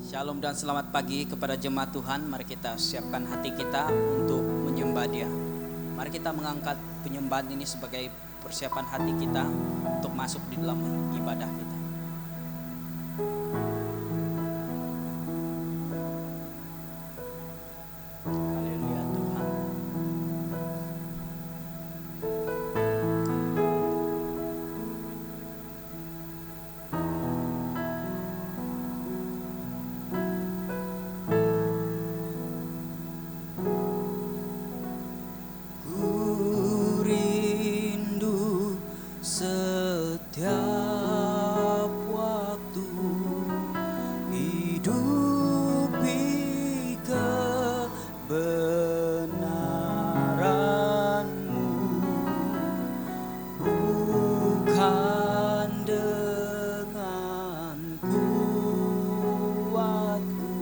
Shalom dan selamat pagi kepada jemaat Tuhan. Mari kita siapkan hati kita untuk menyembah Dia. Mari kita mengangkat penyembahan ini sebagai persiapan hati kita untuk masuk di dalam ibadah kita. Haleluya Tuhan. Setiap waktu hidupi kebenaran-Mu, bukan dengan kuatku,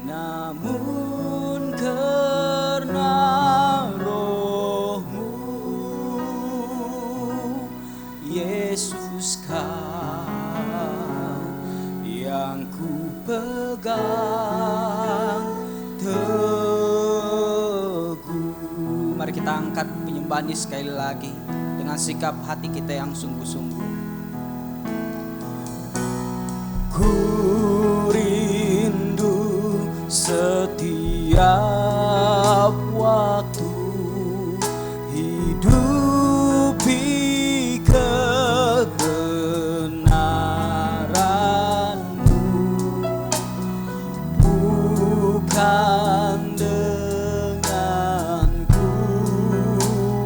namun karena Yesus Kau yang ku pegang teguh. Mari kita angkat penyembahan ini sekali lagi dengan sikap hati kita yang sungguh-sungguh. Ku rindu setiap waktu hidupi kebenaran-Mu, bukan dengan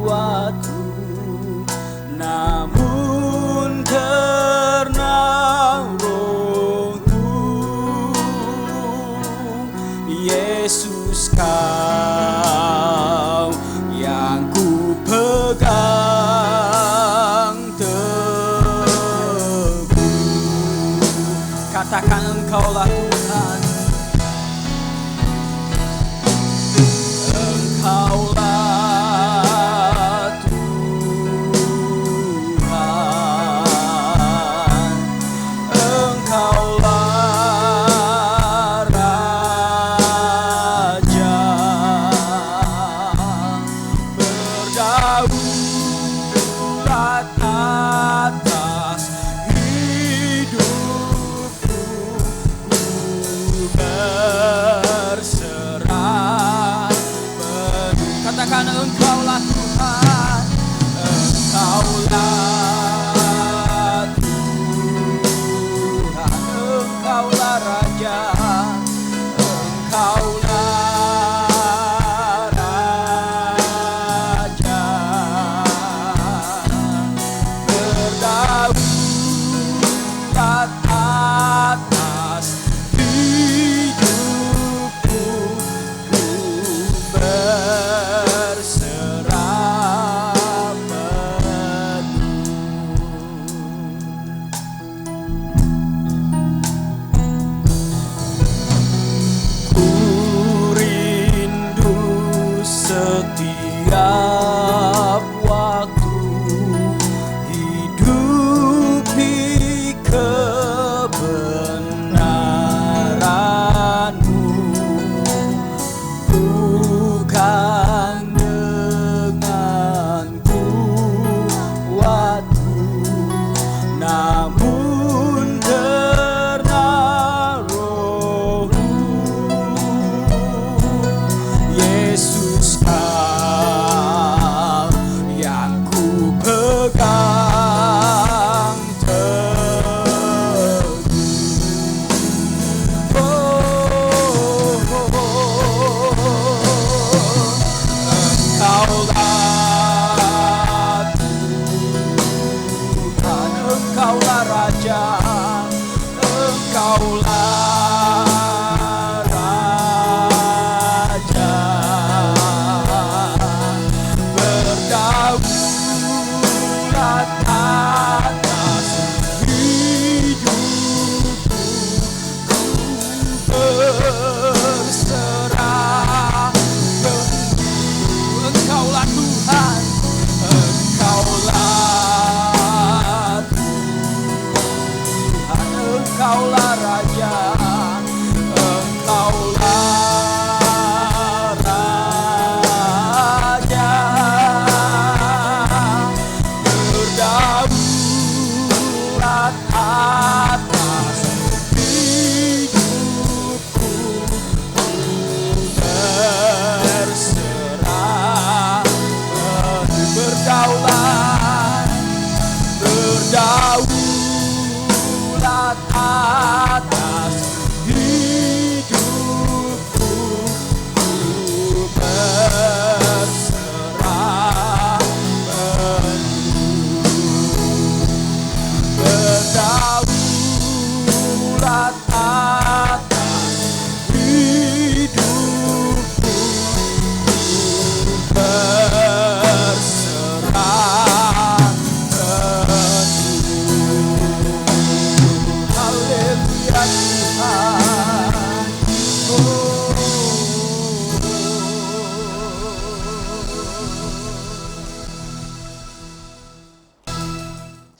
kuatku, namun karena Roh-Mu, Yesus Kau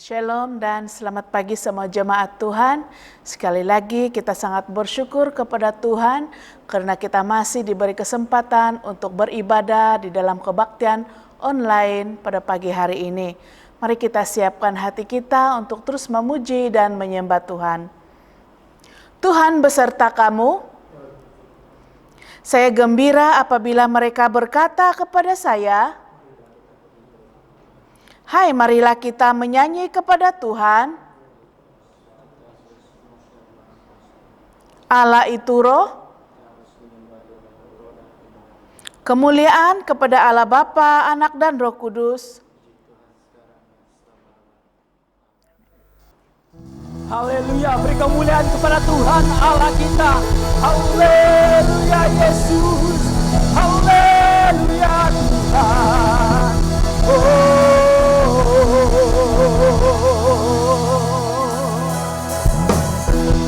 Shalom dan selamat pagi semua jemaat Tuhan. Sekali lagi kita sangat bersyukur kepada Tuhan karena kita masih diberi kesempatan untuk beribadah di dalam kebaktian online pada pagi hari ini. Mari kita siapkan hati kita untuk terus memuji dan menyembah Tuhan. Tuhan beserta kamu. Saya gembira apabila mereka berkata kepada saya, hai, marilah kita menyanyi kepada Tuhan. Allah itu roh. Kemuliaan kepada Allah Bapa, Anak dan Roh Kudus. Haleluya, beri kemuliaan kepada Tuhan Allah kita. Haleluya Yesus. Haleluya Tuhan.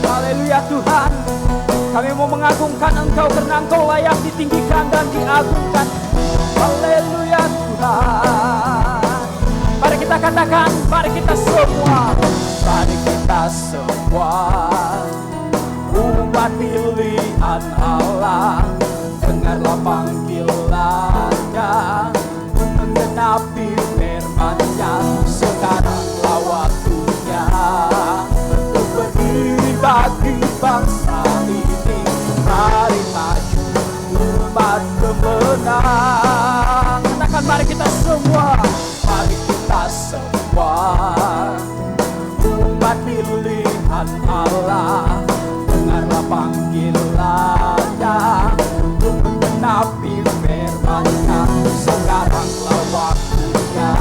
Haleluya Tuhan, kami mau mengagungkan Engkau karena Engkau layak ditinggikan dan diagungkan. Haleluya Tuhan. Mari kita katakan, mari kita semua umat pilihan Allah, dengarlah panggilannya, menggenapi firman-Nya. Sekaranglah waktunya untuk berdiri bagi bangsa ini. Mari maju umat pemenang. Katakan mari kita semua umat pilihan Allah, dengarlah panggilannya untuk menggenapi firman-Nya. Sekaranglah waktunya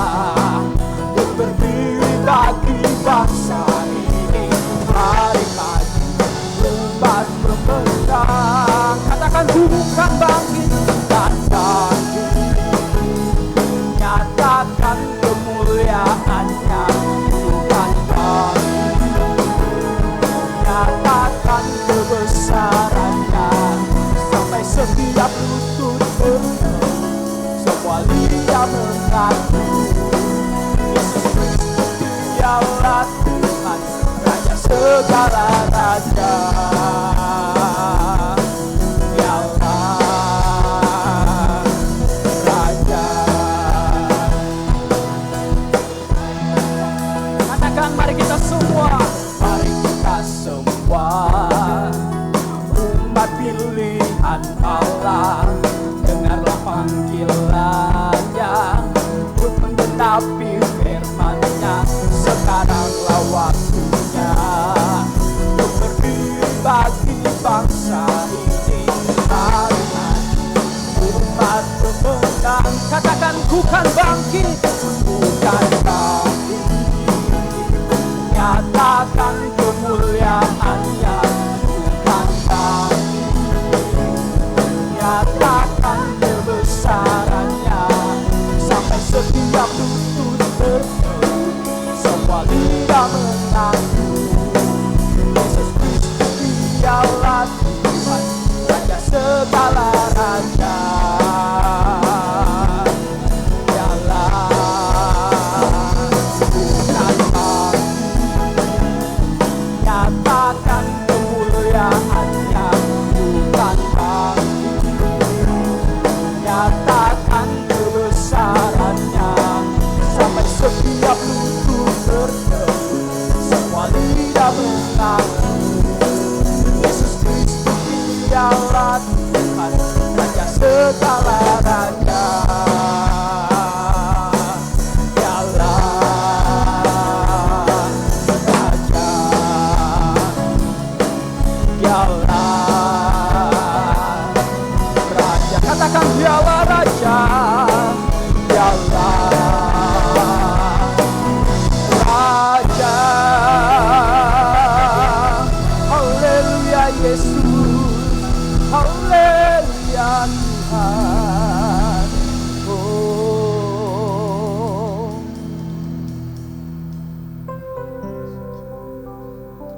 untuk berdiri bagi bangsa ini. Mari maju umat pemenang. Katakan bukan bangkit dan bangkit, nyatakan kemuliaan-Nya. Bukan bangkit, nyatakan kebesaran-Nya. Sampai setiap lutut berseru, semua lidah mengaku Yesus Kristus Dialah Tuhan, Raja segala raja. Mari kita semua umat pilihan Allah, dengarlah panggilannya untuk menggenapi firman-Nya. Sekaranglah waktunya untuk berdiri bagi bangsa ini. Mari umat pemenang. Katakan bukan bangkit, bukan bangkit, nyatakan kemuliaan-Nya. Bukan bangkit, nyatakan kebesaran-Nya. Sampai setiap lutut berseru, semua lidah mengaku Yesus Kristus Dialah Tuhan, Raja segala raja. Nyatakan kemuliaan-Nya. Bukan bangkit, nyatakan kebesaran-Nya. Sampai setiap lutut berseru, semua lidah mengaku Yesus Kristus Dialah Tuhan, Raja segala raja. Katakan Dialah Raja, Dialah Raja. Haleluya Yesus, haleluya Tuhan.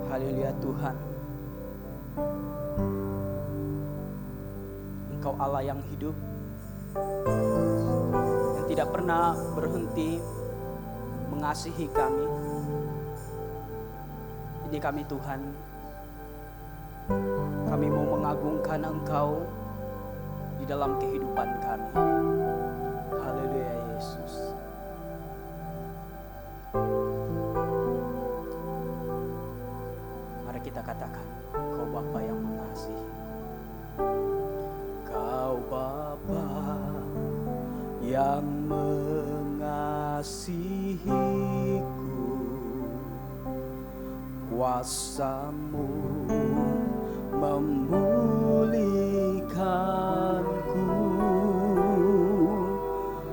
Haleluya Tuhan. Engkau Allah yang hidup, yang tidak pernah berhenti mengasihi kami. Ini kami Tuhan, kami mau mengagungkan Engkau di dalam kehidupan kami. Haleluya Yesus. Mari kita katakan, Kau Bapa yang mengasihi. Kau Bapa yang mengasihiku, kuasa-Mu memulihkanku,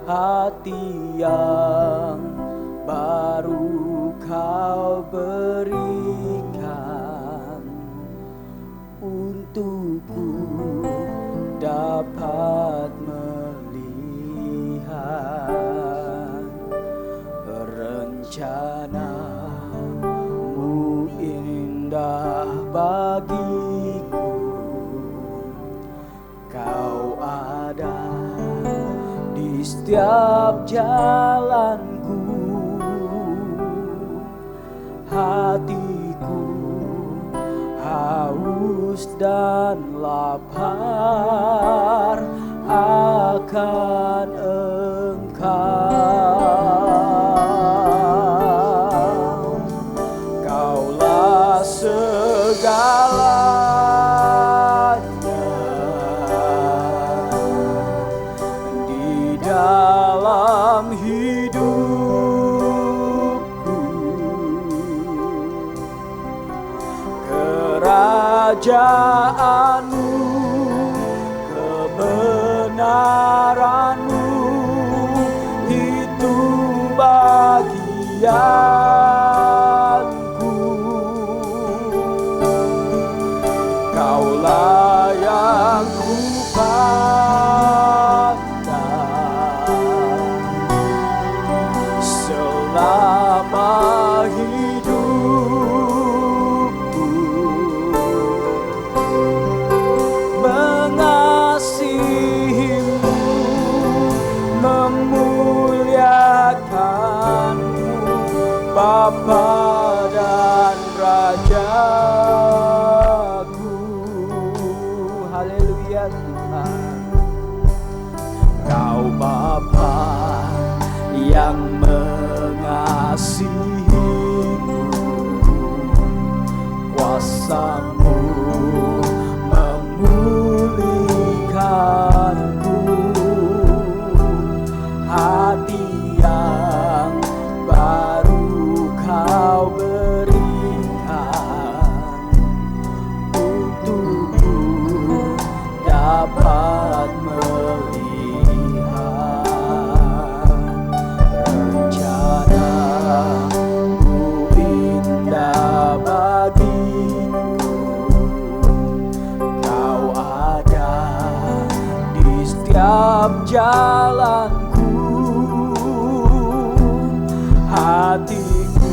hati yang baru Kau berikan, untukku dapat melihat rencana-Mu indah bagiku. Kau ada di setiap jalanku, hatiku haus dan lapar akan Engkau. Kaulah segalanya di dalam hidupku. Kerajaan-Mu, kebenaran-Mu, itu bagianku. Kaulah yang kupandang selama hidupku, mengasihi-Mu, memuliakan-Mu, Bapa dan Rajaku. Haleluya Tuhan. Kau Bapa yang mengasihiku, kuasa-Mu memulihkanku, hati yang baru Kau berikan, untukku dapat melihat rencana-Mu indah bagiku. Kau ada di setiap jalanku, hatiku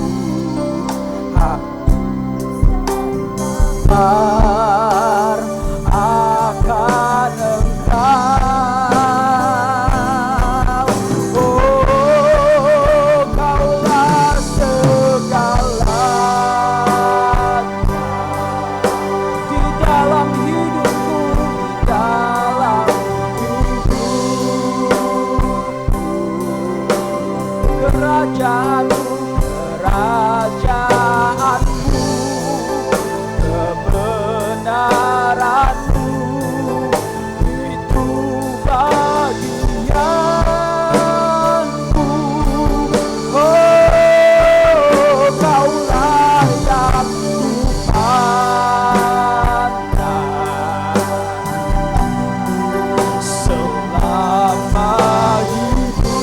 lapar akan Engkau. Oh, Kaulah segalanya di dalam hidupku, di dalam hidupku. Kerajaan-Mu, kerajaan-Mu, kebenaran-Mu, itu bagianku. Oh, Kaulah yang kupandang selama hidupku,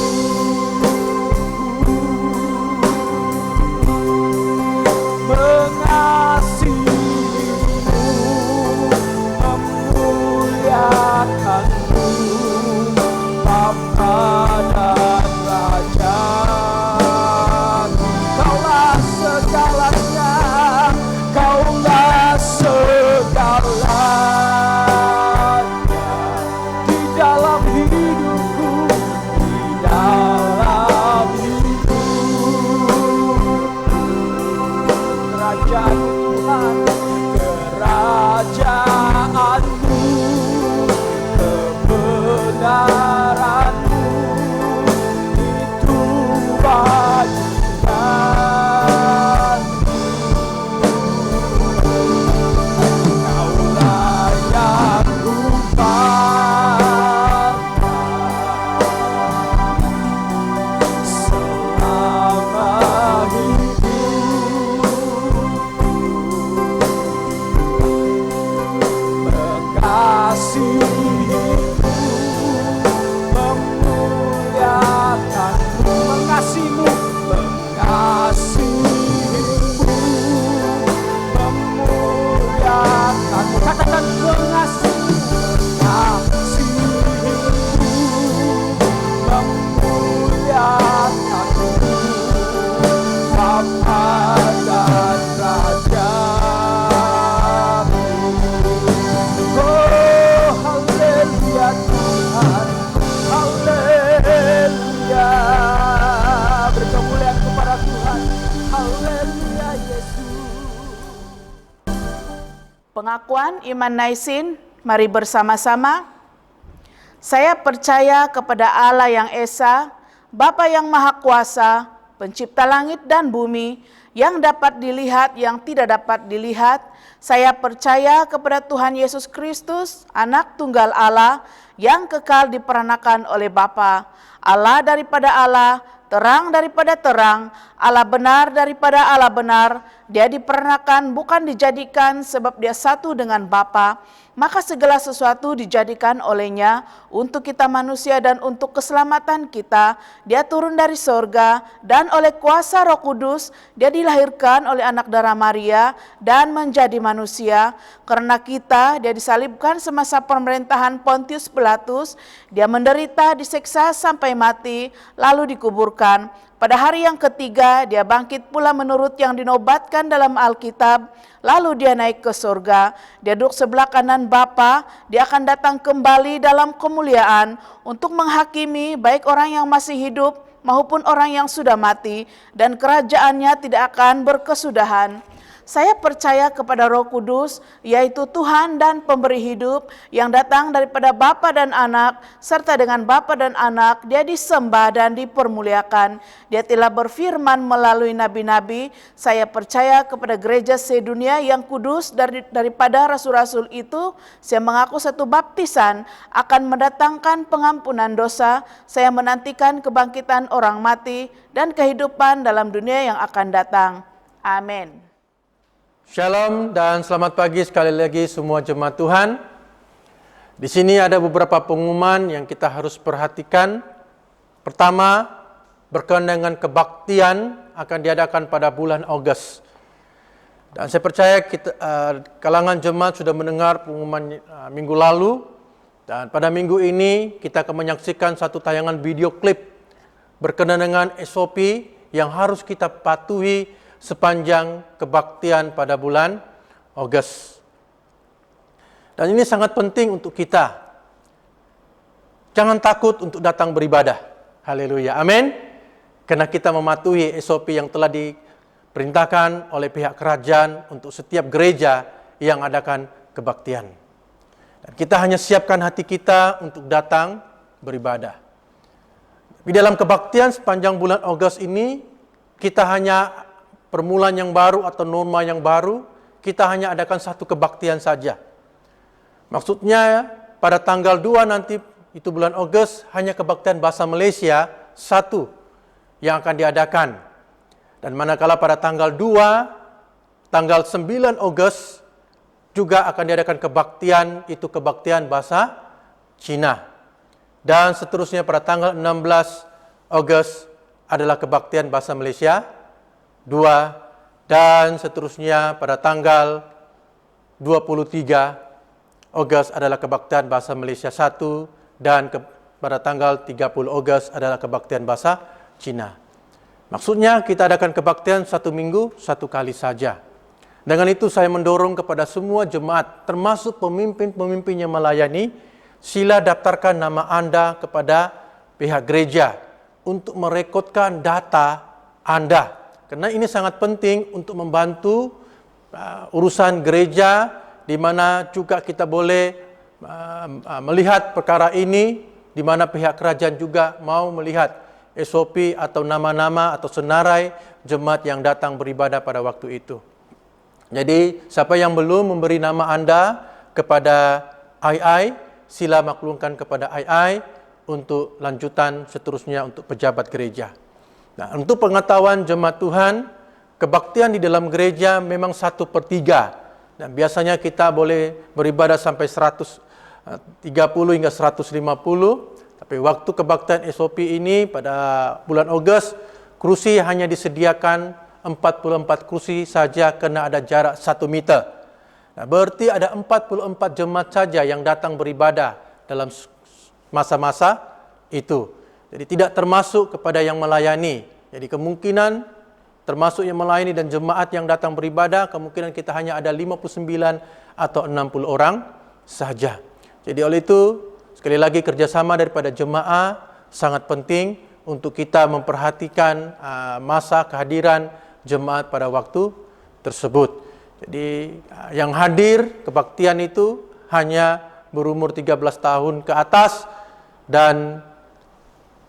Pengakuan iman Naisin, mari bersama-sama. Saya percaya kepada Allah yang Esa, Bapa yang Maha Kuasa, Pencipta langit dan bumi, yang dapat dilihat, yang tidak dapat dilihat. Saya percaya kepada Tuhan Yesus Kristus, Anak Tunggal Allah, yang kekal diperanakan oleh Bapa, Allah daripada Allah, terang daripada terang, Allah benar daripada Allah benar. Dia diperanakan bukan dijadikan, sebab dia satu dengan Bapa. Maka segala sesuatu dijadikan olehnya untuk kita manusia dan untuk keselamatan kita. Dia turun dari sorga dan oleh kuasa Roh Kudus dia dilahirkan oleh anak darah Maria dan menjadi manusia. Karena kita dia disalibkan semasa pemerintahan Pontius Pilatus. Dia menderita, disiksa sampai mati, lalu dikuburkan. Pada hari yang ketiga dia bangkit pula menurut yang dinobatkan dalam Alkitab. Lalu dia naik ke surga, dia duduk sebelah kanan Bapa, dia akan datang kembali dalam kemuliaan untuk menghakimi baik orang yang masih hidup maupun orang yang sudah mati, dan kerajaannya tidak akan berkesudahan. Saya percaya kepada Roh Kudus, yaitu Tuhan dan pemberi hidup, yang datang daripada Bapa dan Anak, serta dengan Bapa dan Anak dia disembah dan dipermuliakan. Dia telah berfirman melalui nabi-nabi. Saya percaya kepada gereja sedunia yang kudus, daripada rasul-rasul itu saya mengaku satu baptisan akan mendatangkan pengampunan dosa. Saya menantikan kebangkitan orang mati dan kehidupan dalam dunia yang akan datang. Amin. Shalom dan selamat pagi sekali lagi semua jemaat Tuhan. Di sini ada beberapa pengumuman yang kita harus perhatikan. Pertama, berkenaan dengan kebaktian akan diadakan pada bulan Agustus. Dan saya percaya kalangan jemaat sudah mendengar pengumuman minggu lalu. Dan pada minggu ini kita akan menyaksikan satu tayangan video klip berkenaan dengan SOP yang harus kita patuhi sepanjang kebaktian pada bulan Agustus. Dan ini sangat penting untuk kita. Jangan takut untuk datang beribadah. Haleluya. Amin. Karena kita mematuhi SOP yang telah diperintahkan oleh pihak kerajaan untuk setiap gereja yang adakan kebaktian. Dan kita hanya siapkan hati kita untuk datang beribadah. Di dalam kebaktian sepanjang bulan Agustus ini, kita hanya permulaan yang baru atau norma yang baru, kita hanya adakan satu kebaktian saja. Maksudnya pada tanggal 2 nanti, itu bulan Agustus, hanya kebaktian bahasa Malaysia satu yang akan diadakan. Dan manakala pada tanggal 2, tanggal 9 Agustus, juga akan diadakan kebaktian, itu kebaktian bahasa Cina. Dan seterusnya pada tanggal 16 Agustus adalah kebaktian bahasa Malaysia 2, dan seterusnya pada tanggal 23 Agustus adalah kebaktian bahasa Malaysia 1, dan pada tanggal 30 Agustus adalah kebaktian bahasa Cina. Maksudnya kita adakan kebaktian satu minggu, satu kali saja. Dengan itu saya mendorong kepada semua jemaat, termasuk pemimpin-pemimpin yang melayani, sila daftarkan nama Anda kepada pihak gereja untuk merekodkan data Anda. Karena ini sangat penting untuk membantu urusan gereja, di mana juga kita boleh melihat perkara ini, di mana pihak kerajaan juga mau melihat SOP atau nama-nama atau senarai jemaat yang datang beribadah pada waktu itu. Jadi, siapa yang belum memberi nama Anda kepada II, sila maklumkan kepada II untuk lanjutan seterusnya untuk pejabat gereja. Nah, untuk pengetahuan jemaat Tuhan, kebaktian di dalam gereja memang 1/3. Dan biasanya kita boleh beribadah sampai 130 hingga 150. Tapi waktu kebaktian SOP ini pada bulan Agustus, kursi hanya disediakan 44 kursi saja karena ada jarak 1 meter. Nah, berarti ada 44 jemaat saja yang datang beribadah dalam masa-masa itu. Jadi tidak termasuk kepada yang melayani. Jadi kemungkinan termasuk yang melayani dan jemaat yang datang beribadah, kemungkinan kita hanya ada 59 atau 60 orang saja. Jadi oleh itu, sekali lagi kerjasama daripada jemaah sangat penting untuk kita memperhatikan masa kehadiran jemaat pada waktu tersebut. Jadi yang hadir kebaktian itu hanya berumur 13 tahun ke atas dan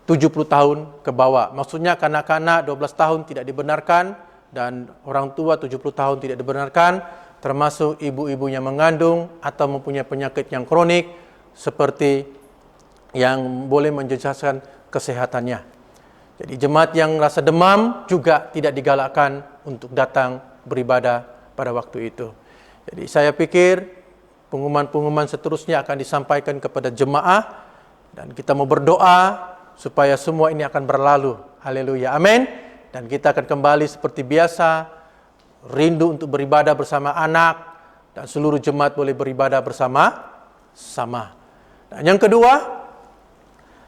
70 tahun ke bawah. Maksudnya kanak-kanak 12 tahun tidak dibenarkan dan orang tua 70 tahun tidak dibenarkan, termasuk ibu-ibu yang mengandung atau mempunyai penyakit yang kronik seperti yang boleh menjejaskan kesehatannya. Jadi jemaat yang rasa demam juga tidak digalakkan untuk datang beribadah pada waktu itu. Jadi saya pikir pengumuman-pengumuman seterusnya akan disampaikan kepada jemaah dan kita mau berdoa supaya semua ini akan berlalu. Haleluya. Amin. Dan kita akan kembali seperti biasa, rindu untuk beribadah bersama anak dan seluruh jemaat boleh beribadah bersama-sama. Dan yang kedua,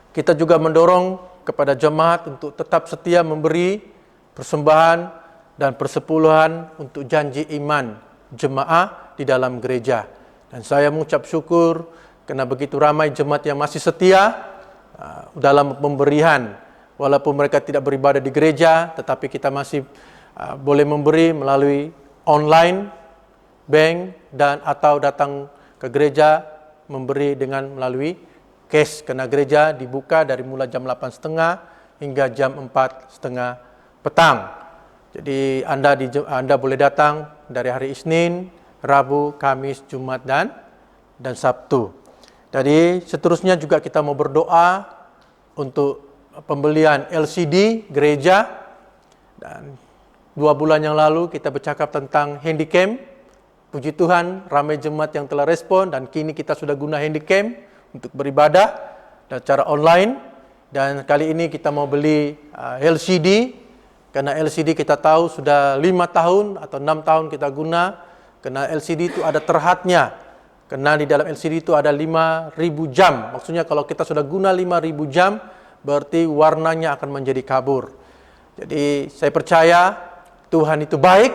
kita juga mendorong kepada jemaat untuk tetap setia memberi persembahan dan persepuluhan untuk janji iman jemaah di dalam gereja. Dan saya mengucap syukur karena begitu ramai jemaat yang masih setia dalam pemberian. Walaupun mereka tidak beribadah di gereja, tetapi kita masih boleh memberi melalui online, bank, dan atau datang ke gereja memberi dengan melalui cash. Karena gereja dibuka dari mulai jam 8.30 hingga jam 4.30 petang. Jadi Anda boleh datang dari hari Isnin, Rabu, Kamis, Jumat, dan Sabtu. Jadi seterusnya juga kita mau berdoa untuk pembelian LCD gereja. Dan 2 bulan yang lalu kita bercakap tentang handycam. Puji Tuhan, ramai jemaat yang telah respon dan kini kita sudah guna handycam untuk beribadah dan secara online. Dan kali ini kita mau beli LCD, karena LCD kita tahu sudah 5 tahun atau 6 tahun kita guna. Karena LCD itu ada terhadnya, karena di dalam LCD itu ada 5.000 jam. Maksudnya kalau kita sudah guna 5.000 jam, berarti warnanya akan menjadi kabur. Jadi saya percaya Tuhan itu baik,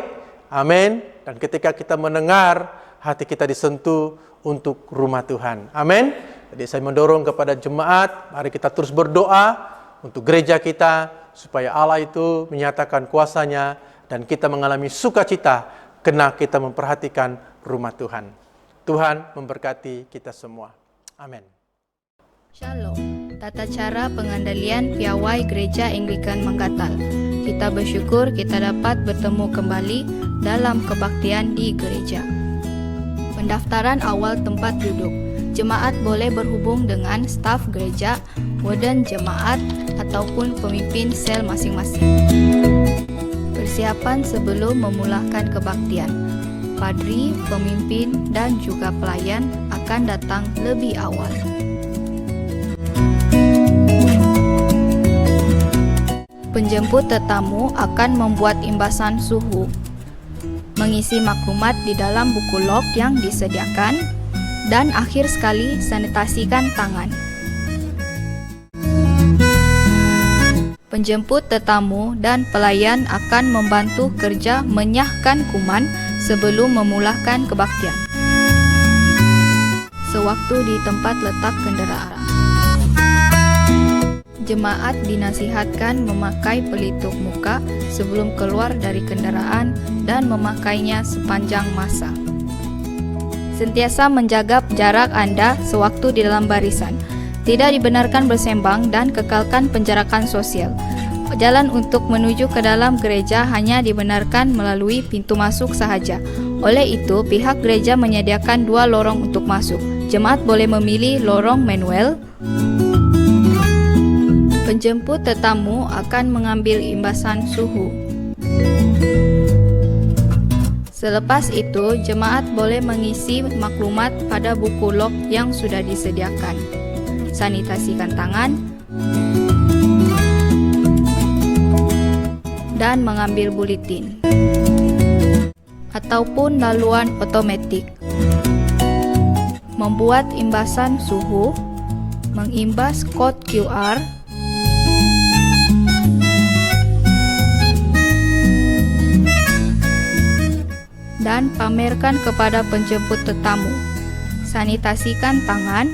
amin. Dan ketika kita mendengar, hati kita disentuh untuk rumah Tuhan, amin. Jadi saya mendorong kepada jemaat, mari kita terus berdoa untuk gereja kita, supaya Allah itu menyatakan kuasa-Nya dan kita mengalami sukacita karena kita memperhatikan rumah Tuhan. Tuhan memberkati kita semua. Amin. Shalom, tata cara pengandalian piawai Gereja Anglikan Manggatal. Kita bersyukur kita dapat bertemu kembali dalam kebaktian di gereja. Pendaftaran awal tempat duduk. Jemaat boleh berhubung dengan staf gereja, warden jemaat, ataupun pemimpin sel masing-masing. Persiapan sebelum memulakan kebaktian. Padri, pemimpin, dan juga pelayan akan datang lebih awal. Penjemput tetamu akan membuat imbasan suhu, mengisi maklumat di dalam buku log yang disediakan, dan akhir sekali sanitasikan tangan. Penjemput tetamu dan pelayan akan membantu kerja menyahkan kuman sebelum memulakan kebaktian. Sewaktu di tempat letak kendaraan. Jemaat dinasihatkan memakai pelitup muka sebelum keluar dari kendaraan dan memakainya sepanjang masa. Sentiasa menjaga jarak Anda sewaktu di dalam barisan. Tidak dibenarkan bersembang dan kekalkan penjarakan sosial. Jalan untuk menuju ke dalam gereja hanya dibenarkan melalui pintu masuk sahaja. Oleh itu, pihak gereja menyediakan 2 lorong untuk masuk. Jemaat boleh memilih lorong manual. Penjemput tetamu akan mengambil imbasan suhu. Selepas itu, jemaat boleh mengisi maklumat pada buku log yang sudah disediakan. Sanitasikan tangan dan mengambil buletin ataupun laluan otomatik. Membuat imbasan suhu, mengimbas kode QR, dan pamerkan kepada penjemput tetamu. Sanitasikan tangan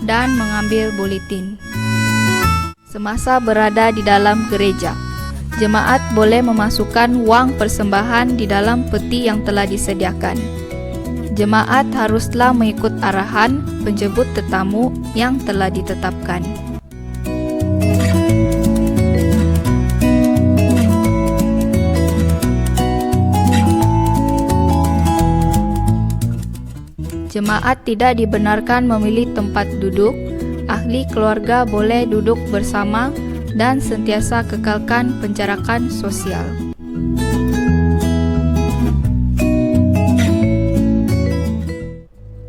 dan mengambil buletin. Semasa berada di dalam gereja, Jemaat boleh memasukkan uang persembahan di dalam peti yang telah disediakan. Jemaat haruslah mengikut arahan penjemput tetamu yang telah ditetapkan. Jemaat tidak dibenarkan memilih tempat duduk. Ahli keluarga boleh duduk bersama dan sentiasa kekalkan penjarakan sosial.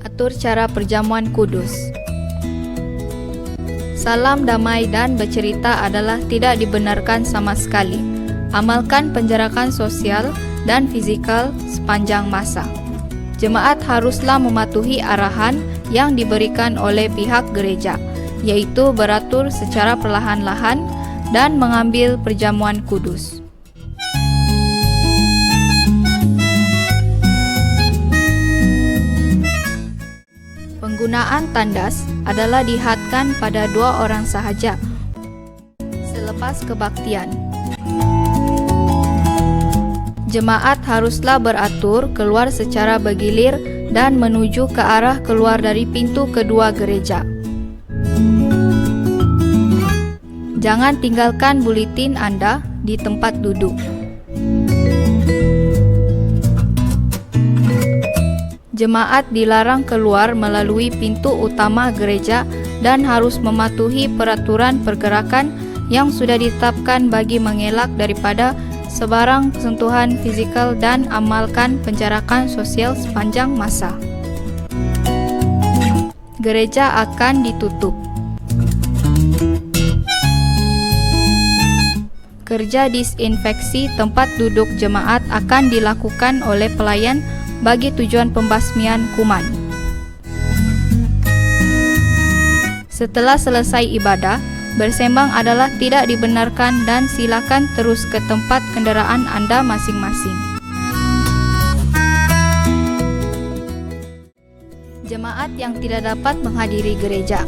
Atur cara perjamuan kudus. Salam damai dan bercerita adalah tidak dibenarkan sama sekali. Amalkan penjarakan sosial dan fizikal sepanjang masa. Jemaat haruslah mematuhi arahan yang diberikan oleh pihak gereja, yaitu beratur secara perlahan-lahan dan mengambil perjamuan kudus. Penggunaan tandas adalah dihadkan pada 2 orang sahaja selepas kebaktian. Jemaat haruslah beratur keluar secara bergilir dan menuju ke arah keluar dari pintu kedua gereja. Jangan tinggalkan buletin Anda di tempat duduk. Jemaat dilarang keluar melalui pintu utama gereja dan harus mematuhi peraturan pergerakan yang sudah ditetapkan bagi mengelak daripada sebarang sentuhan fizikal dan amalkan penjarakan sosial sepanjang masa. Gereja akan ditutup. Kerja disinfeksi tempat duduk jemaat akan dilakukan oleh pelayan bagi tujuan pembasmian kuman. Setelah selesai ibadah, bersembang adalah tidak dibenarkan dan silakan terus ke tempat kendaraan Anda masing-masing. Jemaat yang tidak dapat menghadiri gereja.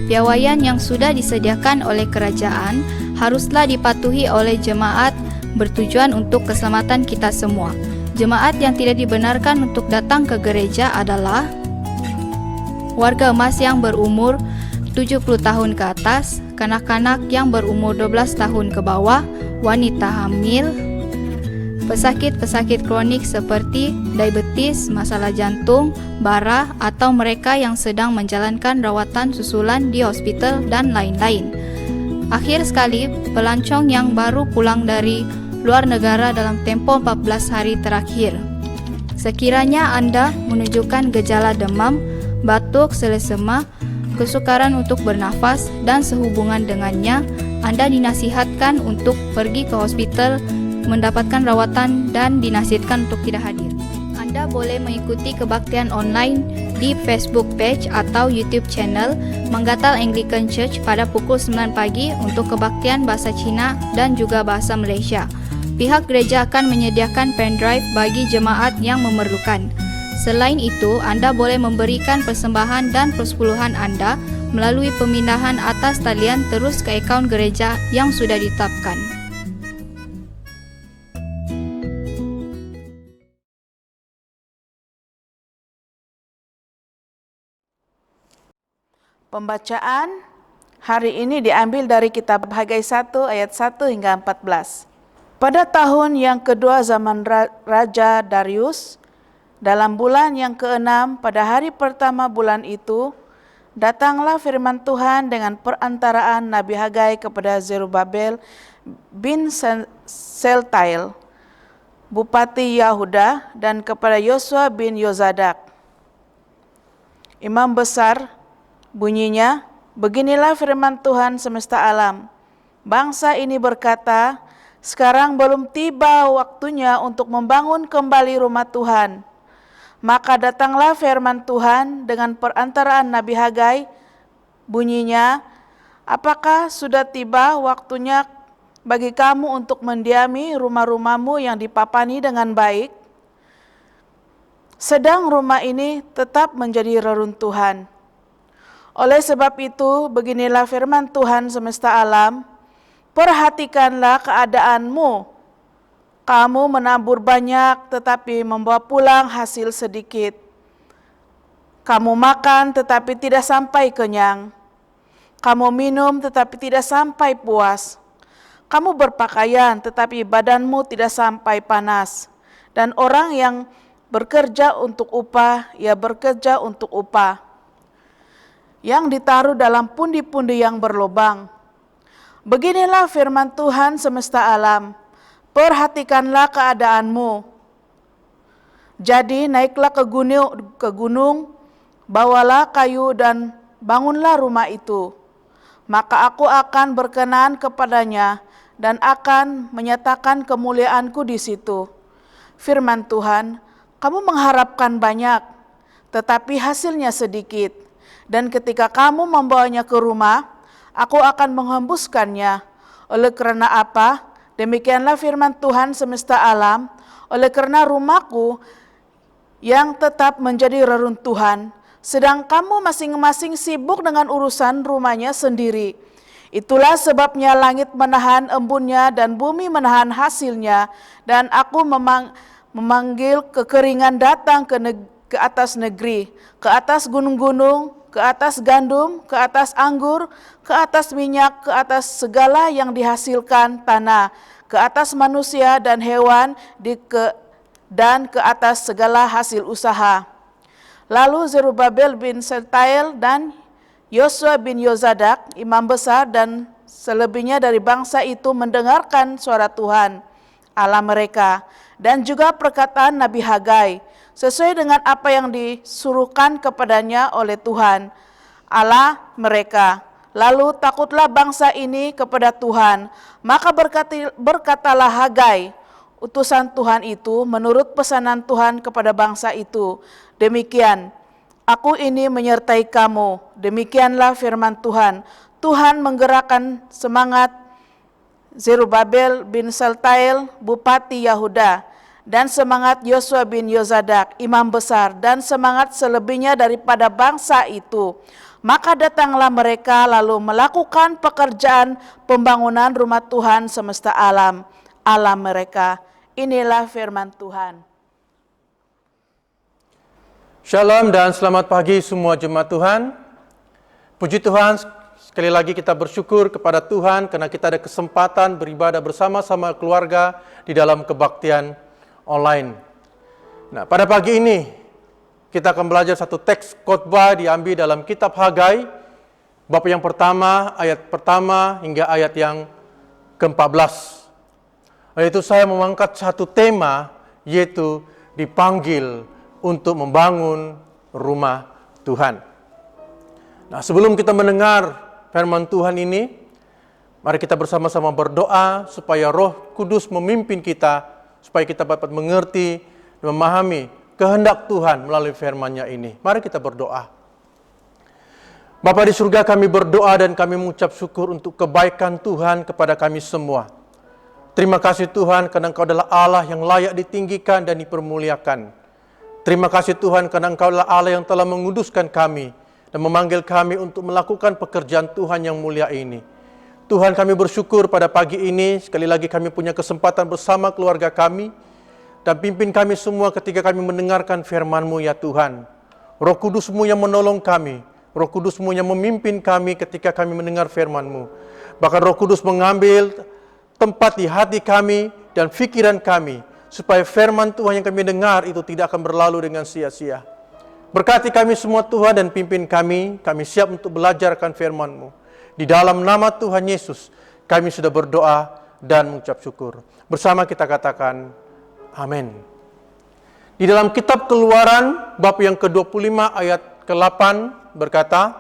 Piawaian yang sudah disediakan oleh kerajaan haruslah dipatuhi oleh jemaat bertujuan untuk keselamatan kita semua. Jemaat yang tidak dibenarkan untuk datang ke gereja adalah warga emas yang berumur 70 tahun ke atas, kanak-kanak yang berumur 12 tahun ke bawah, wanita hamil, pesakit-pesakit kronik seperti diabetes, masalah jantung, bara, atau mereka yang sedang menjalankan rawatan susulan di hospital dan lain-lain. Akhir sekali, pelancong yang baru pulang dari luar negara dalam tempo 14 hari terakhir. Sekiranya Anda menunjukkan gejala demam, batuk, selesema, kesukaran untuk bernafas, dan sehubungan dengannya, Anda dinasihatkan untuk pergi ke hospital, mendapatkan rawatan, dan dinasihatkan untuk tidak hadir. Anda boleh mengikuti kebaktian online di Facebook page atau YouTube channel Manggatal Anglican Church pada pukul 9 pagi untuk kebaktian bahasa Cina dan juga bahasa Malaysia. Pihak gereja akan menyediakan pendrive bagi jemaat yang memerlukan. Selain itu, Anda boleh memberikan persembahan dan persepuluhan Anda melalui pemindahan atas talian terus ke akaun gereja yang sudah ditetapkan. Pembacaan hari ini diambil dari kitab Hagai 1 ayat 1 hingga 14. Pada tahun yang kedua zaman Raja Darius, dalam bulan yang ke-6 pada hari pertama bulan itu, datanglah firman Tuhan dengan perantaraan Nabi Hagai kepada Zerubabel bin Seltail, Bupati Yahuda, dan kepada Yosua bin Yozadak, Imam besar. Bunyinya, beginilah firman Tuhan semesta alam. Bangsa ini berkata, sekarang belum tiba waktunya untuk membangun kembali rumah Tuhan. Maka datanglah firman Tuhan dengan perantaraan Nabi Hagai. Bunyinya, apakah sudah tiba waktunya bagi kamu untuk mendiami rumah-rumahmu yang dipapani dengan baik? Sedang rumah ini tetap menjadi reruntuhan. Oleh sebab itu, beginilah firman Tuhan semesta alam, Perhatikanlah keadaanmu. Kamu menabur banyak tetapi membawa pulang hasil sedikit. Kamu makan tetapi tidak sampai kenyang. Kamu minum tetapi tidak sampai puas. Kamu berpakaian tetapi badanmu tidak sampai panas. Dan orang yang bekerja untuk upah, ia bekerja untuk upah yang ditaruh dalam pundi-pundi yang berlubang. Beginilah firman Tuhan semesta alam. Perhatikanlah keadaanmu. Jadi naiklah ke gunung, bawalah kayu dan bangunlah rumah itu. Maka aku akan berkenan kepadanya dan akan menyatakan kemuliaanku di situ. Firman Tuhan, kamu mengharapkan banyak, tetapi hasilnya sedikit. Dan ketika kamu membawanya ke rumah, aku akan menghembuskannya. Oleh karena apa? Demikianlah firman Tuhan semesta alam, oleh karena rumahku yang tetap menjadi reruntuhan, sedang kamu masing-masing sibuk dengan urusan rumahnya sendiri. Itulah sebabnya langit menahan embunnya dan bumi menahan hasilnya, dan aku memanggil kekeringan datang ke atas negeri, ke atas gunung-gunung, ke atas gandum, ke atas anggur, ke atas minyak, ke atas segala yang dihasilkan tanah, ke atas manusia dan hewan, dan ke atas segala hasil usaha. Lalu Zerubabel bin Shealtiel dan Yosua bin Yozadak, imam besar dan selebihnya dari bangsa itu mendengarkan suara Tuhan, Allah mereka, dan juga perkataan Nabi Hagai, sesuai dengan apa yang disuruhkan kepadanya oleh Tuhan, Allah mereka. Lalu takutlah bangsa ini kepada Tuhan, maka berkatalah Hagai, utusan Tuhan itu menurut pesanan Tuhan kepada bangsa itu, demikian, aku ini menyertai kamu. Demikianlah firman Tuhan. Tuhan menggerakkan semangat Zerubabel bin Shealtiel, bupati Yahuda, dan semangat Yosua bin Yozadak, imam besar, dan semangat selebihnya daripada bangsa itu. Maka datanglah mereka lalu melakukan pekerjaan pembangunan rumah Tuhan semesta alam, Allah mereka. Inilah firman Tuhan. Shalom dan selamat pagi semua jemaat Tuhan. Puji Tuhan, sekali lagi kita bersyukur kepada Tuhan karena kita ada kesempatan beribadah bersama-sama keluarga di dalam kebaktian online. Nah, pada pagi ini kita akan belajar satu teks khotbah diambil dalam kitab Hagai, bab yang pertama, ayat pertama hingga ayat yang ke-14. Yaitu saya mengangkat satu tema, yaitu dipanggil untuk membangun rumah Tuhan. Nah, sebelum kita mendengar firman Tuhan ini, mari kita bersama-sama berdoa supaya Roh Kudus memimpin kita, supaya kita dapat mengerti dan memahami kehendak Tuhan melalui firman-Nya ini. Mari kita berdoa. Bapa di surga, kami berdoa dan kami mengucap syukur untuk kebaikan Tuhan kepada kami semua. Terima kasih Tuhan karena Engkau adalah Allah yang layak ditinggikan dan dipermuliakan. Terima kasih Tuhan karena Engkau adalah Allah yang telah menguduskan kami dan memanggil kami untuk melakukan pekerjaan Tuhan yang mulia ini. Tuhan, kami bersyukur pada pagi ini, sekali lagi kami punya kesempatan bersama keluarga kami, dan pimpin kami semua ketika kami mendengarkan firman-Mu ya Tuhan. Roh Kudus-Mu yang menolong kami, Roh Kudus-Mu yang memimpin kami ketika kami mendengar firman-Mu. Bahkan Roh Kudus mengambil tempat di hati kami dan pikiran kami, supaya firman Tuhan yang kami dengar itu tidak akan berlalu dengan sia-sia. Berkati kami semua Tuhan dan pimpin kami siap untuk belajarkan firman-Mu. Di dalam nama Tuhan Yesus, kami sudah berdoa dan mengucap syukur. Bersama kita katakan, amin. Di dalam kitab Keluaran, bab yang ke-25 ayat ke-8 berkata,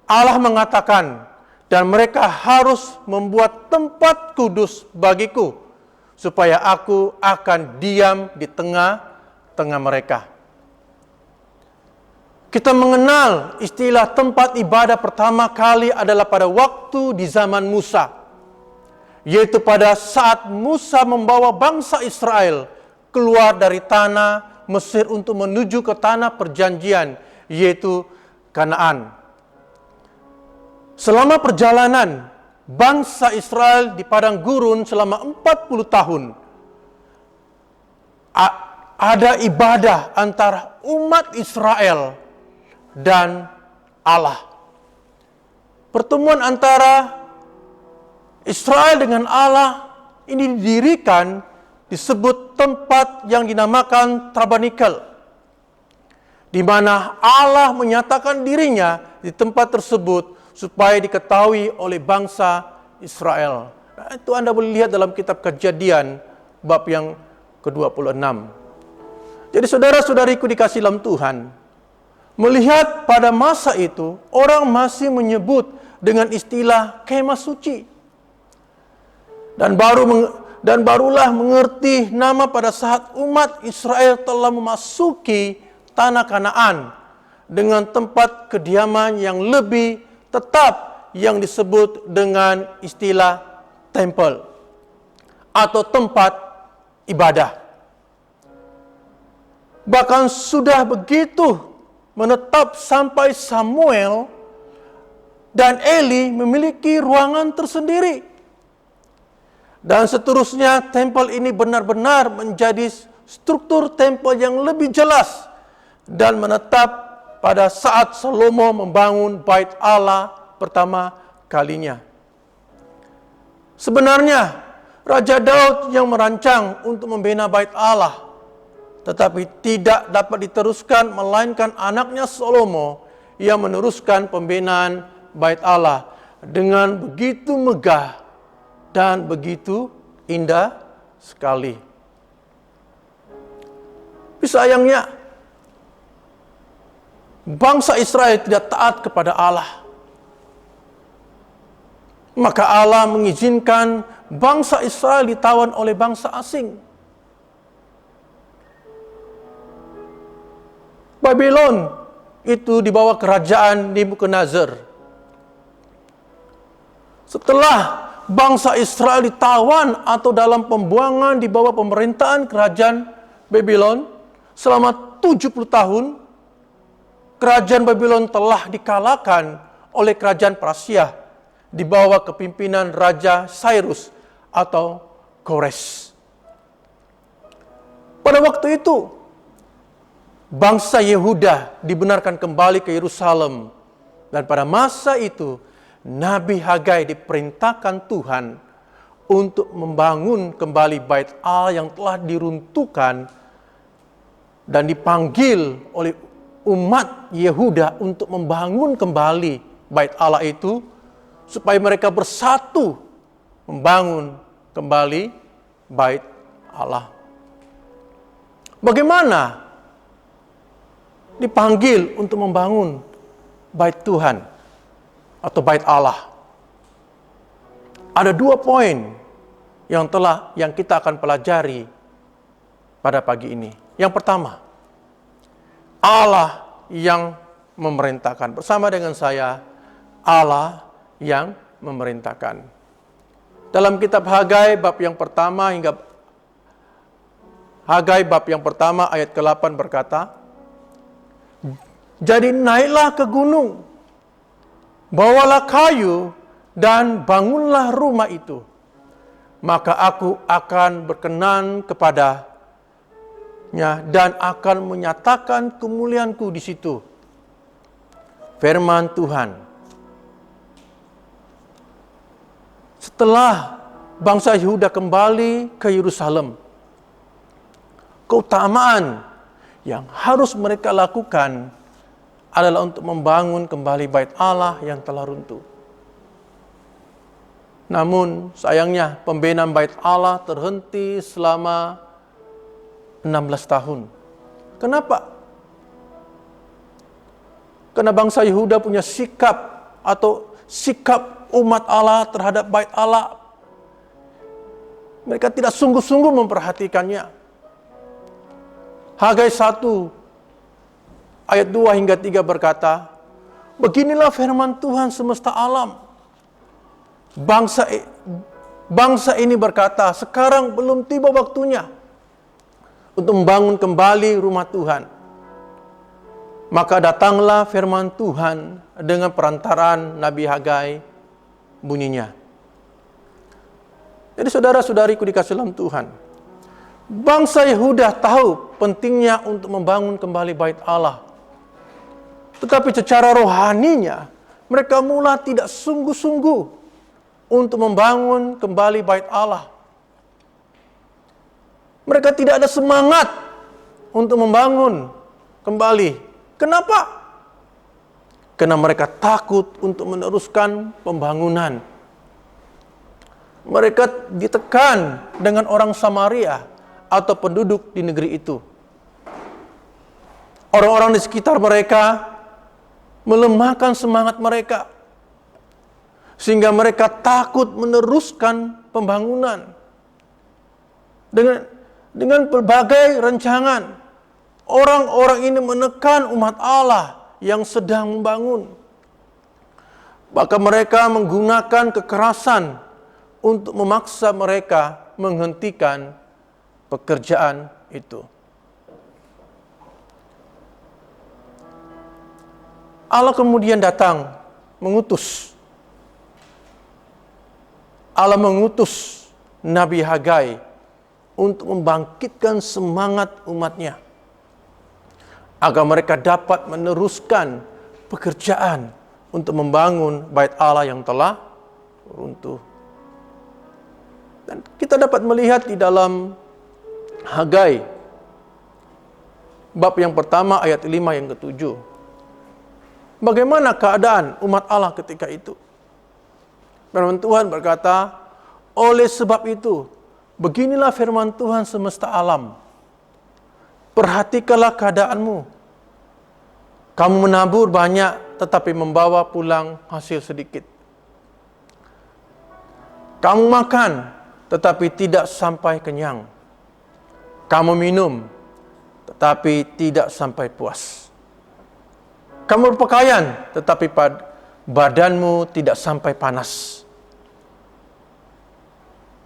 Allah mengatakan, dan mereka harus membuat tempat kudus bagiku, supaya aku akan diam di tengah-tengah mereka. Kita mengenal istilah tempat ibadah pertama kali adalah pada waktu di zaman Musa, yaitu pada saat Musa membawa bangsa Israel keluar dari tanah Mesir untuk menuju ke tanah perjanjian, yaitu Kanaan. Selama perjalanan, bangsa Israel di padang gurun selama 40 tahun. Ada ibadah antara umat Israel dan Allah. Pertemuan antara Israel dengan Allah ini didirikan, disebut tempat yang dinamakan Tabernakel, di mana Allah menyatakan dirinya di tempat tersebut supaya diketahui oleh bangsa Israel. Nah, itu Anda boleh lihat dalam kitab Kejadian bab yang ke-26. Jadi saudara-saudariku dikasih dalam Tuhan, melihat pada masa itu orang masih menyebut dengan istilah kemah suci. Dan barulah mengerti nama pada saat umat Israel telah memasuki tanah Kanaan dengan tempat kediaman yang lebih tetap yang disebut dengan istilah tempel atau tempat ibadah. Bahkan sudah begitu menetap sampai Samuel dan Eli memiliki ruangan tersendiri. Dan seterusnya tempel ini benar-benar menjadi struktur tempel yang lebih jelas dan menetap pada saat Salomo membangun bait Allah pertama kalinya. Sebenarnya Raja Daud yang merancang untuk membina bait Allah, tetapi tidak dapat diteruskan melainkan anaknya Salomo yang meneruskan pembinaan bait Allah dengan begitu megah dan begitu indah sekali. Tapi sayangnya bangsa Israel tidak taat kepada Allah. Maka Allah mengizinkan bangsa Israel ditawan oleh bangsa asing. Babylon itu di bawah kerajaan Nebukadnezar. Setelah bangsa Israel ditawan atau dalam pembuangan di bawah pemerintahan kerajaan Babylon selama 70 tahun, kerajaan Babylon telah dikalahkan oleh kerajaan Persia di bawah kepimpinan Raja Cyrus atau Kores. Pada waktu itu, bangsa Yehuda dibenarkan kembali ke Yerusalem, dan pada masa itu Nabi Hagai diperintahkan Tuhan untuk membangun kembali bait Allah yang telah diruntuhkan dan dipanggil oleh umat Yehuda untuk membangun kembali bait Allah itu supaya mereka bersatu membangun kembali bait Allah. Bagaimana dipanggil untuk membangun bait Tuhan atau bait Allah? Ada 2 poin yang kita akan pelajari pada pagi ini. Yang pertama, Allah yang memerintahkan. Bersama dengan saya, Allah yang memerintahkan. Dalam kitab Hagai bab yang pertama Hagai bab yang pertama ayat ke-8 berkata, "Jadi naiklah ke gunung, bawalah kayu dan bangunlah rumah itu, maka aku akan berkenan kepadanya dan akan menyatakan kemuliaanku di situ." Firman Tuhan. Setelah bangsa Yehuda kembali ke Yerusalem, keutamaan yang harus mereka lakukan adalah untuk membangun kembali bait Allah yang telah runtuh. Namun sayangnya pembinaan bait Allah terhenti selama 16 tahun. Kenapa? Karena bangsa Yehuda punya sikap umat Allah terhadap bait Allah. Mereka tidak sungguh-sungguh memperhatikannya. Hagai 1 ayat 2 hingga 3 berkata, "Beginilah firman Tuhan semesta alam. Bangsa ini berkata, sekarang belum tiba waktunya untuk membangun kembali rumah Tuhan. Maka datanglah firman Tuhan dengan perantaraan Nabi Hagai, bunyinya, Jadi saudara-saudariku dikasih dalam Tuhan, bangsa Yehuda tahu pentingnya untuk membangun kembali bait Allah. Tetapi secara rohaninya, mereka mula tidak sungguh-sungguh untuk membangun kembali bait Allah. Mereka tidak ada semangat untuk membangun kembali. Kenapa? Karena mereka takut untuk meneruskan pembangunan. Mereka ditekan dengan orang Samaria atau penduduk di negeri itu. Orang-orang di sekitar mereka melemahkan semangat mereka, sehingga mereka takut meneruskan pembangunan. Dengan berbagai rancangan, orang-orang ini menekan umat Allah yang sedang membangun. Bahkan mereka menggunakan kekerasan untuk memaksa mereka menghentikan pekerjaan itu. Allah kemudian datang mengutus. Allah mengutus Nabi Hagai untuk membangkitkan semangat umatnya, agar mereka dapat meneruskan pekerjaan untuk membangun bait Allah yang telah runtuh. Dan kita dapat melihat di dalam Hagai bab yang pertama ayat 5 yang ke-7. Bagaimana keadaan umat Allah ketika itu? Firman Tuhan berkata, oleh sebab itu, beginilah firman Tuhan semesta alam. Perhatikanlah keadaanmu. Kamu menabur banyak, tetapi membawa pulang hasil sedikit. Kamu makan, tetapi tidak sampai kenyang. Kamu minum, tetapi tidak sampai puas. Kamu berpakaian, tetapi badanmu tidak sampai panas.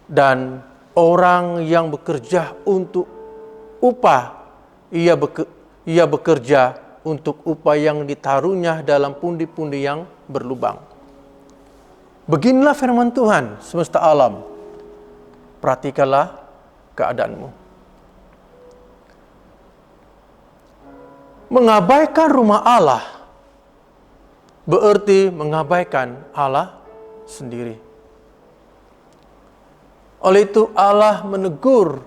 Dan orang yang bekerja untuk upah, ia bekerja untuk upah yang ditaruhnya dalam pundi-pundi yang berlubang. Beginilah firman Tuhan semesta alam. Perhatikanlah keadaanmu. Mengabaikan rumah Allah berarti mengabaikan Allah sendiri. Oleh itu Allah menegur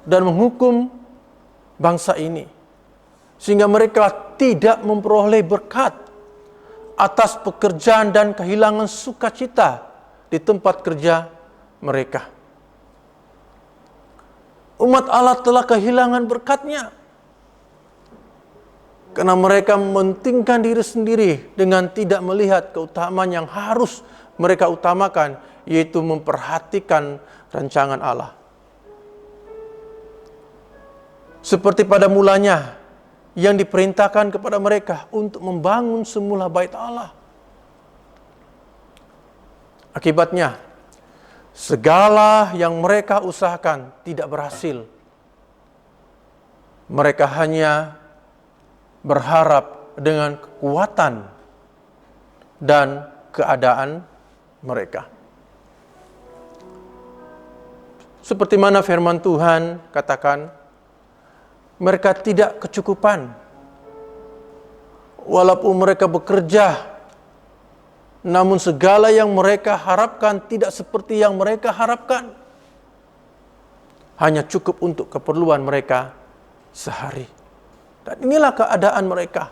dan menghukum bangsa ini, sehingga mereka tidak memperoleh berkat atas pekerjaan dan kehilangan sukacita di tempat kerja mereka. Umat Allah telah kehilangan berkatnya karena mereka mementingkan diri sendiri dengan tidak melihat keutamaan yang harus mereka utamakan, yaitu memperhatikan rancangan Allah. Seperti pada mulanya yang diperintahkan kepada mereka untuk membangun semula bait Allah. Akibatnya, segala yang mereka usahakan tidak berhasil. Mereka hanya berharap dengan kekuatan dan keadaan mereka. Seperti mana firman Tuhan katakan, mereka tidak kecukupan. Walaupun mereka bekerja, namun segala yang mereka harapkan tidak seperti yang mereka harapkan. Hanya cukup untuk keperluan mereka sehari. Dan inilah keadaan mereka.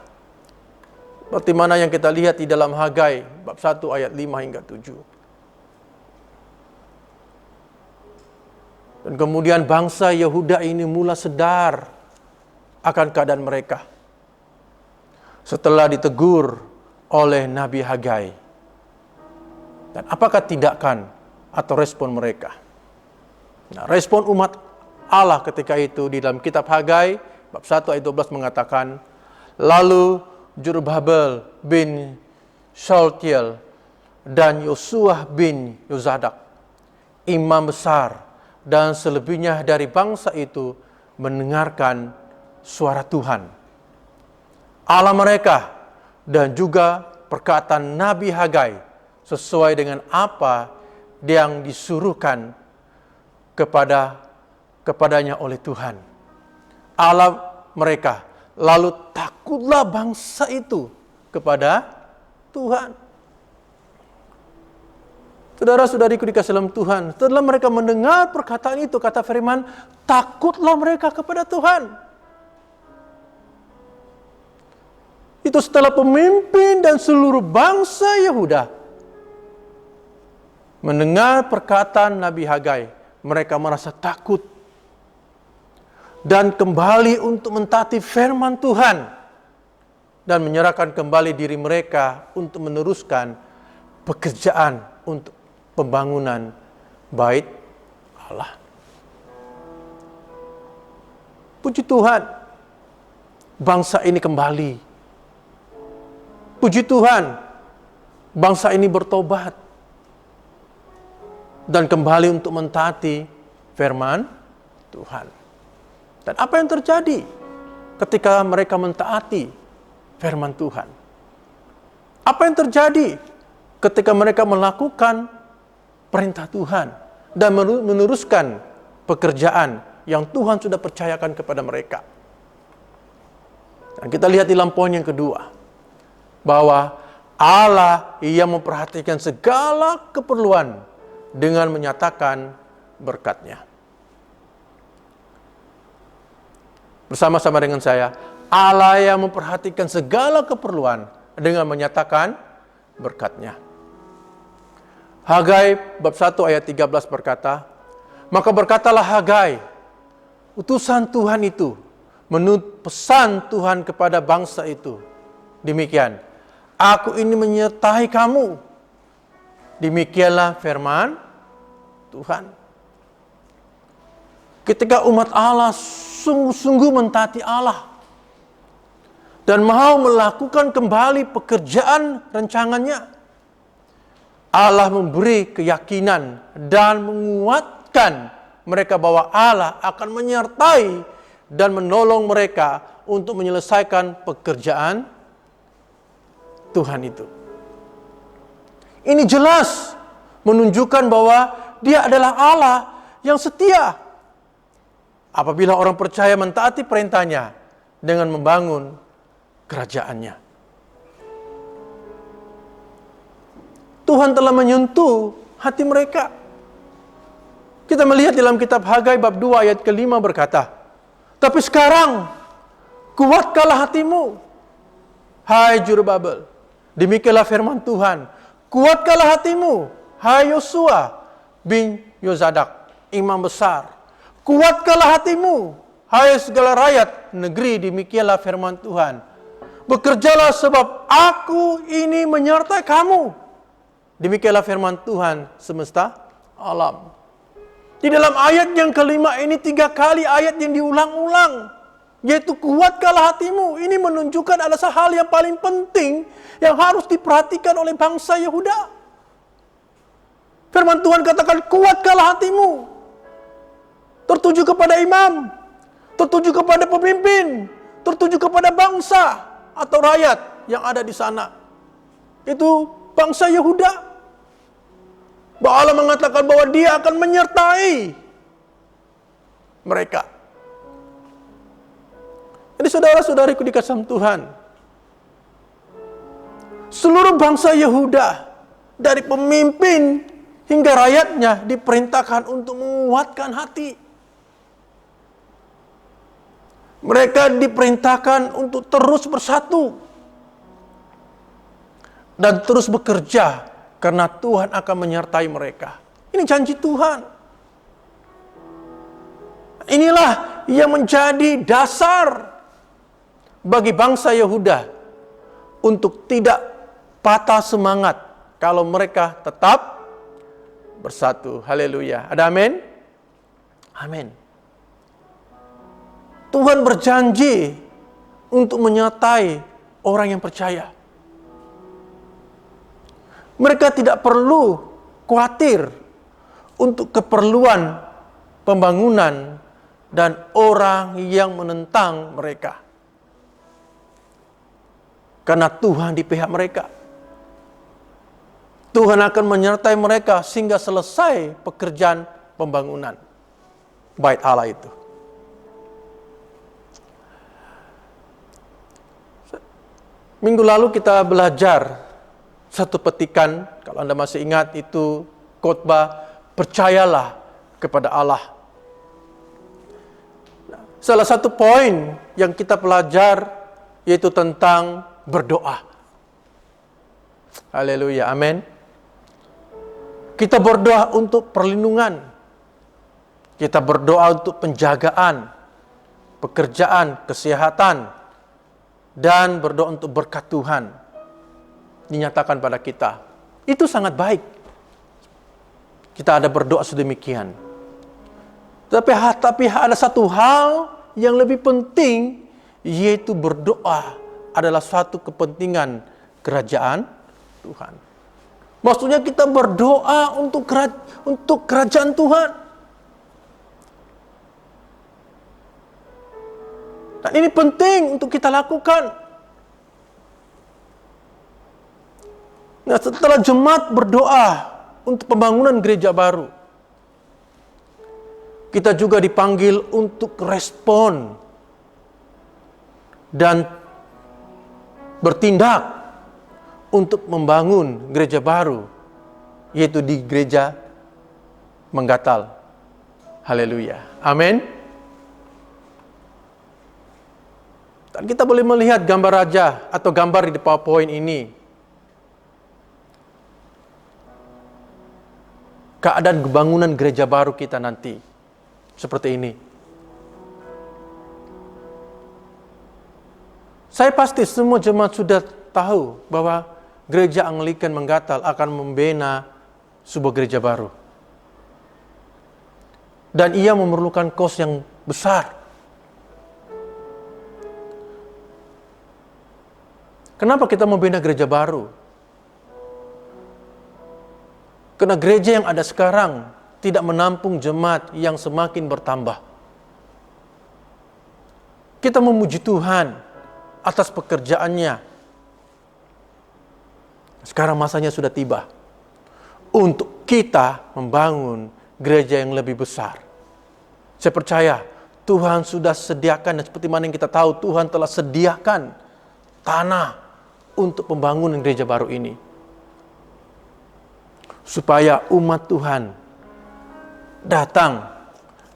Seperti mana yang kita lihat di dalam Hagai, bab 1 ayat 5 hingga 7. Dan kemudian bangsa Yehuda ini mula sadar akan keadaan mereka. Setelah ditegur oleh Nabi Hagai. Dan apakah tindakan atau respon mereka? Nah, respon umat Allah ketika itu di dalam kitab Hagai, bab 1 ayat 12 mengatakan, lalu Jerubabel bin Shealtiel dan Yosua bin Yozadak, imam besar, dan selebihnya dari bangsa itu mendengarkan suara Tuhan, Allah mereka, dan juga perkataan Nabi Hagai sesuai dengan apa yang disuruhkan kepadanya oleh Tuhan, Allah mereka. Lalu takutlah bangsa itu kepada Tuhan. Saudara-saudariku dikasihi dalam Tuhan, setelah mereka mendengar perkataan itu, kata firman, takutlah mereka kepada Tuhan. Itu setelah pemimpin dan seluruh bangsa Yehuda mendengar perkataan Nabi Hagai, mereka merasa takut dan kembali untuk mentaati firman Tuhan dan menyerahkan kembali diri mereka untuk meneruskan pekerjaan untuk pembangunan bait Allah. Puji Tuhan, bangsa ini kembali. Puji Tuhan, bangsa ini bertobat dan kembali untuk mentaati firman Tuhan. Dan apa yang terjadi ketika mereka mentaati firman Tuhan? Apa yang terjadi ketika mereka melakukan perintah Tuhan dan meneruskan pekerjaan yang Tuhan sudah percayakan kepada mereka? Dan kita lihat di dalam poin yang kedua, bahwa Allah yang memperhatikan segala keperluan dengan menyatakan berkat-Nya. Bersama-sama dengan saya, Allah yang memperhatikan segala keperluan dengan menyatakan berkat-Nya. Hagai bab 1 ayat 13 berkata, maka berkatalah Hagai, utusan Tuhan itu, menurut pesan Tuhan kepada bangsa itu, demikian, aku ini menyertai kamu. Demikianlah firman Tuhan. Ketika umat Allah sungguh-sungguh mentaati Allah dan mau melakukan kembali pekerjaan rancangannya, Allah memberi keyakinan dan menguatkan mereka bahwa Allah akan menyertai dan menolong mereka untuk menyelesaikan pekerjaan Tuhan itu. Ini jelas menunjukkan bahwa Dia adalah Allah yang setia. Apabila orang percaya mentaati perintah-Nya dengan membangun kerajaan-Nya. Tuhan telah menyentuh hati mereka. Kita melihat dalam kitab Hagai bab 2 ayat ke-5 berkata, tapi sekarang kuatkanlah hatimu, hai Jerubabel. Demikianlah firman Tuhan. Kuatkanlah hatimu, hai Yosua bin Yozadak, imam besar. Kuatkanlah hatimu, hai segala rakyat negeri. Demikianlah firman Tuhan. Bekerjalah sebab aku ini menyertai kamu. Demikianlah firman Tuhan semesta alam. Di dalam ayat yang kelima ini 3 kali ayat yang diulang-ulang, yaitu kuatkanlah hatimu. Ini menunjukkan ada hal yang paling penting yang harus diperhatikan oleh bangsa Yehuda. Firman Tuhan katakan kuatkanlah hatimu. Tertuju kepada imam, tertuju kepada pemimpin, tertuju kepada bangsa atau rakyat yang ada di sana. Itu bangsa Yehuda. Bahwa Allah mengatakan bahwa Dia akan menyertai mereka. Jadi saudara-saudariku dikasihi Tuhan, seluruh bangsa Yehuda dari pemimpin hingga rakyatnya diperintahkan untuk menguatkan hati. Mereka diperintahkan untuk terus bersatu dan terus bekerja karena Tuhan akan menyertai mereka. Ini janji Tuhan. Inilah yang menjadi dasar bagi bangsa Yehuda untuk tidak patah semangat kalau mereka tetap bersatu. Haleluya. Ada amin? Amin. Tuhan berjanji untuk menyertai orang yang percaya. Mereka tidak perlu khawatir untuk keperluan pembangunan dan orang yang menentang mereka. Karena Tuhan di pihak mereka. Tuhan akan menyertai mereka sehingga selesai pekerjaan pembangunan. bait Allah itu. Minggu lalu kita belajar satu petikan, kalau Anda masih ingat itu khotbah, percayalah kepada Allah. Salah satu poin yang kita belajar yaitu tentang berdoa. Haleluya, amin. Kita berdoa untuk perlindungan. Kita berdoa untuk penjagaan, pekerjaan, kesehatan, dan berdoa untuk berkat Tuhan dinyatakan pada kita. Itu sangat baik. Kita ada berdoa sedemikian. Tapi ada satu hal yang lebih penting, yaitu berdoa adalah suatu kepentingan kerajaan Tuhan. Maksudnya kita berdoa untuk kerajaan Tuhan. Dan ini penting untuk kita lakukan. Nah, setelah jemaat berdoa untuk pembangunan gereja baru, kita juga dipanggil untuk respon dan bertindak untuk membangun gereja baru, yaitu di gereja Menggatal. Haleluya. Amin. Dan kita boleh melihat gambar raja atau gambar di PowerPoint ini. Keadaan bangunan gereja baru kita nanti. Seperti ini. Saya pasti semua jemaat sudah tahu bahwa gereja Anglikan Menggatal akan membina sebuah gereja baru. Dan ia memerlukan kos yang besar. Kenapa kita membina gereja baru? Karena gereja yang ada sekarang tidak menampung jemaat yang semakin bertambah. Kita memuji Tuhan atas pekerjaannya. Sekarang masanya sudah tiba untuk kita membangun gereja yang lebih besar. Saya percaya Tuhan sudah sediakan, dan seperti mana yang kita tahu, Tuhan telah sediakan tanah untuk pembangunan gereja baru ini. Supaya umat Tuhan datang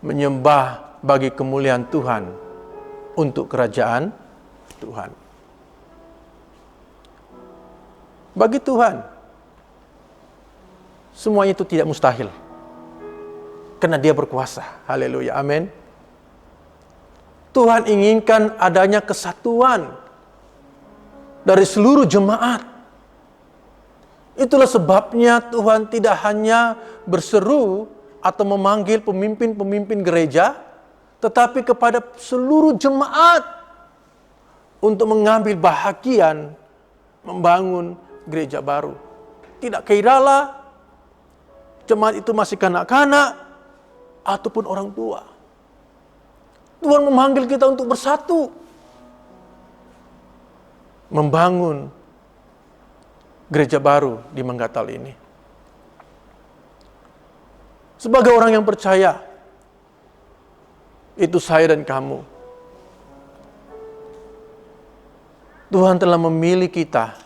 menyembah bagi kemuliaan Tuhan untuk kerajaan Tuhan. Bagi Tuhan, semuanya itu tidak mustahil. Karena Dia berkuasa. Haleluya, amin. Tuhan inginkan adanya kesatuan dari seluruh jemaat. Itulah sebabnya Tuhan tidak hanya berseru atau memanggil pemimpin-pemimpin gereja, tetapi kepada seluruh jemaat untuk mengambil bahagian membangun gereja baru. Tidak kiralah jemaat itu masih kanak-kanak ataupun orang tua. Tuhan memanggil kita untuk bersatu, membangun gereja baru di Menggatal ini. Sebagai orang yang percaya, itu saya dan kamu, Tuhan telah memilih kita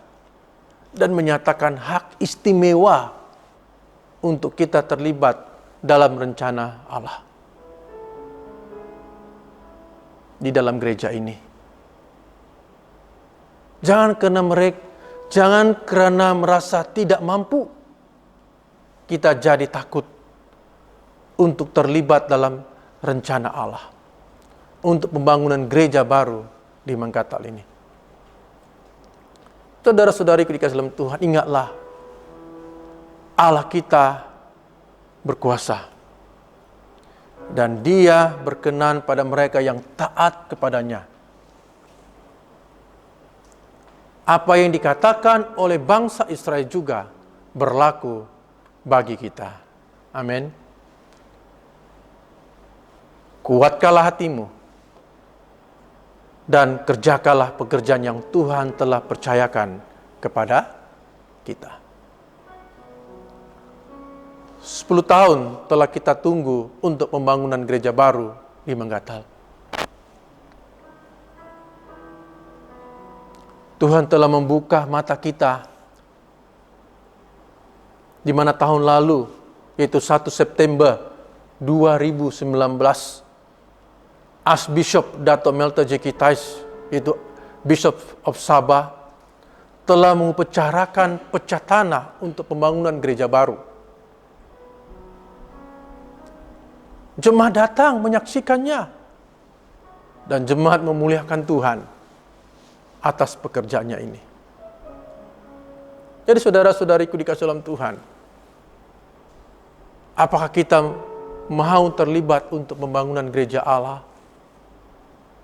dan menyatakan hak istimewa untuk kita terlibat dalam rencana Allah di dalam gereja ini. Jangan karena merasa tidak mampu, kita jadi takut untuk terlibat dalam rencana Allah untuk pembangunan gereja baru di Menggatal ini. Saudara-saudariku dikasihi dalam Tuhan, ingatlah Allah kita berkuasa dan Dia berkenan pada mereka yang taat kepadanya. Apa yang dikatakan oleh bangsa Israel juga berlaku bagi kita. Amin. Kuatkanlah hatimu dan kerjakanlah pekerjaan yang Tuhan telah percayakan kepada kita. 10 tahun telah kita tunggu untuk pembangunan gereja baru di Menggatal. Tuhan telah membuka mata kita, di mana tahun lalu, yaitu 1 September 2019, Archbishop Dato' Melter J.K. Tais, yaitu Bishop of Sabah, telah mengupacara pecah tanah untuk pembangunan gereja baru. Jemaat datang menyaksikannya, dan jemaat memuliakan Tuhan atas pekerjaannya ini. Jadi saudara-saudariku dikasihi dalam Tuhan, apakah kita mau terlibat untuk pembangunan gereja Allah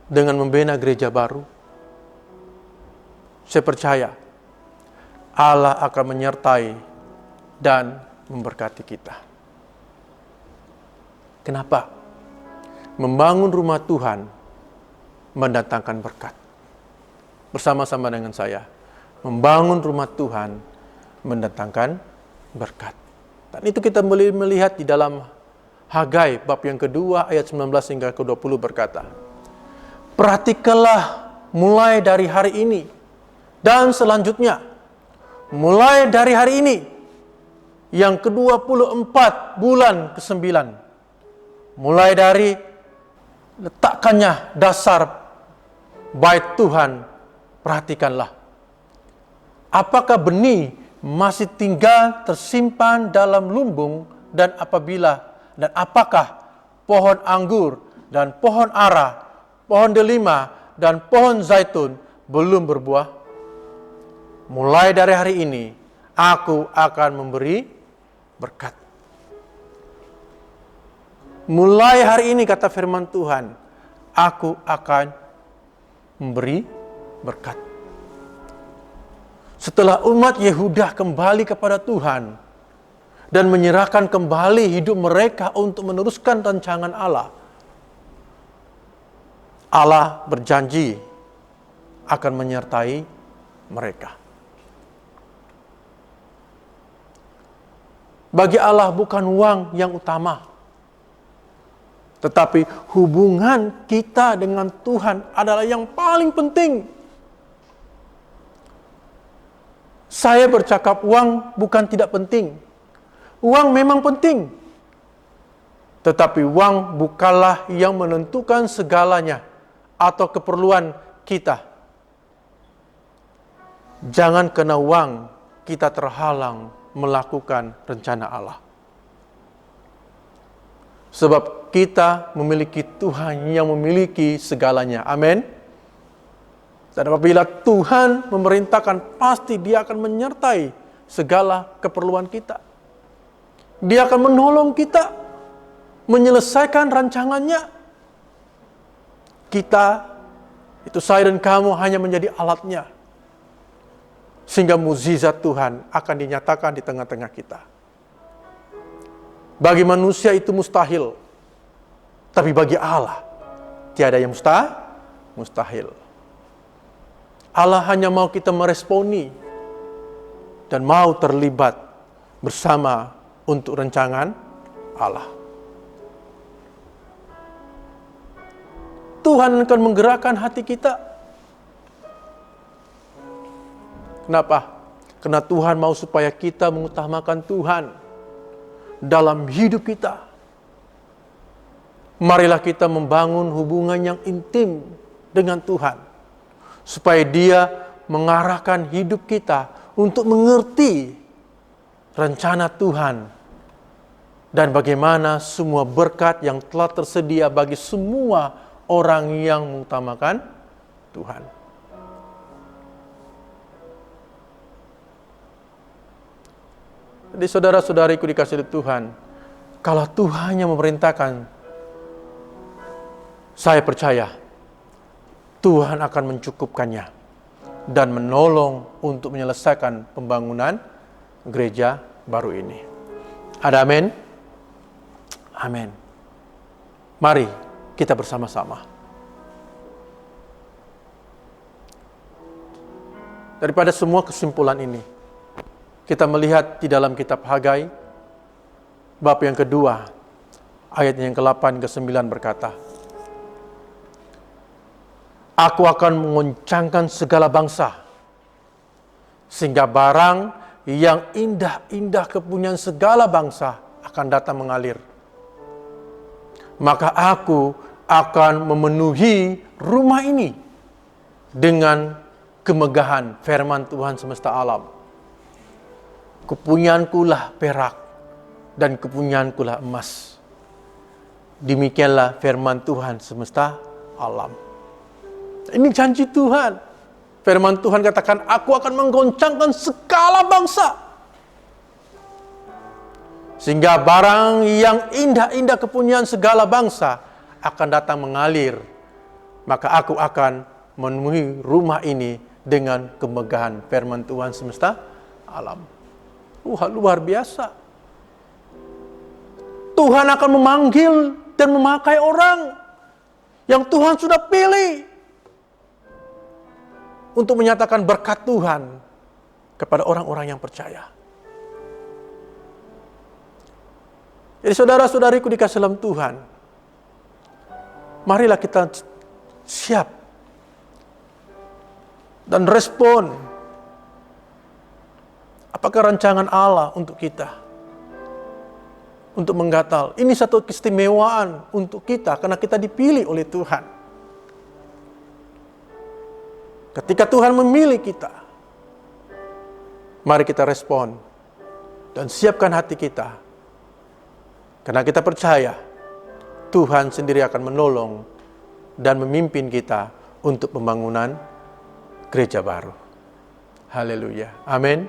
dengan membina gereja baru? Saya percaya Allah akan menyertai dan memberkati kita. Kenapa? Membangun rumah Tuhan mendatangkan berkat. Bersama-sama dengan saya, membangun rumah Tuhan mendatangkan berkat. Dan itu kita boleh melihat di dalam Hagai bab yang kedua ayat 19 hingga ke-20 berkata, perhatikanlah mulai dari hari ini dan selanjutnya, mulai dari hari ini yang ke-24 bulan ke-9, mulai dari letakkannya dasar bait Tuhan, perhatikanlah. Apakah benih masih tinggal tersimpan dalam lumbung dan apakah pohon anggur dan pohon ara, pohon delima dan pohon zaitun belum berbuah? Mulai dari hari ini, aku akan memberi berkat. Mulai hari ini, kata firman Tuhan, aku akan memberi berkat. Setelah umat Yehuda kembali kepada Tuhan dan menyerahkan kembali hidup mereka untuk meneruskan rancangan Allah, Allah berjanji akan menyertai mereka. Bagi Allah bukan uang yang utama, tetapi hubungan kita dengan Tuhan adalah yang paling penting. Saya bercakap uang bukan tidak penting. Uang memang penting. Tetapi uang bukanlah yang menentukan segalanya atau keperluan kita. Jangan kena uang kita terhalang melakukan rencana Allah. Sebab kita memiliki Tuhan yang memiliki segalanya. Amin. Dan apabila Tuhan memerintahkan, pasti Dia akan menyertai segala keperluan kita. Dia akan menolong kita menyelesaikan rancangannya. Kita, itu saya dan kamu, hanya menjadi alatnya. Sehingga mukjizat Tuhan akan dinyatakan di tengah-tengah kita. Bagi manusia itu mustahil. Tapi bagi Allah, tiada yang mustahil. Allah hanya mau kita meresponi dan mau terlibat bersama untuk rancangan Allah. Tuhan akan menggerakkan hati kita. Kenapa? Karena Tuhan mau supaya kita mengutamakan Tuhan dalam hidup kita. Marilah kita membangun hubungan yang intim dengan Tuhan, supaya Dia mengarahkan hidup kita untuk mengerti rencana Tuhan dan bagaimana semua berkat yang telah tersedia bagi semua orang yang mengutamakan Tuhan. Jadi saudara-saudariku dikasihi Tuhan, kalau Tuhan yang memerintahkan, saya percaya Tuhan akan mencukupkannya dan menolong untuk menyelesaikan pembangunan gereja baru ini. Ada amin? Amin. Mari kita bersama-sama. Daripada semua kesimpulan ini, kita melihat di dalam kitab Hagai, bab yang kedua, ayat yang ke-8 ke-9 berkata, Aku akan mengoncangkan segala bangsa, sehingga barang yang indah-indah kepunyaan segala bangsa akan datang mengalir. Maka aku akan memenuhi rumah ini dengan kemegahan firman Tuhan semesta alam. Kepunyaankulah perak dan kepunyaankulah emas. Demikianlah firman Tuhan semesta alam. Ini janji Tuhan. Firman Tuhan katakan, aku akan menggoncangkan segala bangsa. Sehingga barang yang indah-indah kepunyaan segala bangsa akan datang mengalir. Maka aku akan memenuhi rumah ini dengan kemegahan firman Tuhan semesta alam. Luar biasa. Tuhan akan memanggil dan memakai orang yang Tuhan sudah pilih untuk menyatakan berkat Tuhan kepada orang-orang yang percaya. Jadi saudara-saudariku dikasih dalam Tuhan, marilah kita siap dan respon. Apakah rancangan Allah untuk kita? Untuk menggatal. Ini satu keistimewaan untuk kita karena kita dipilih oleh Tuhan. Ketika Tuhan memilih kita, mari kita respon dan siapkan hati kita. Karena kita percaya Tuhan sendiri akan menolong dan memimpin kita untuk pembangunan gereja baru. Haleluya. Amin.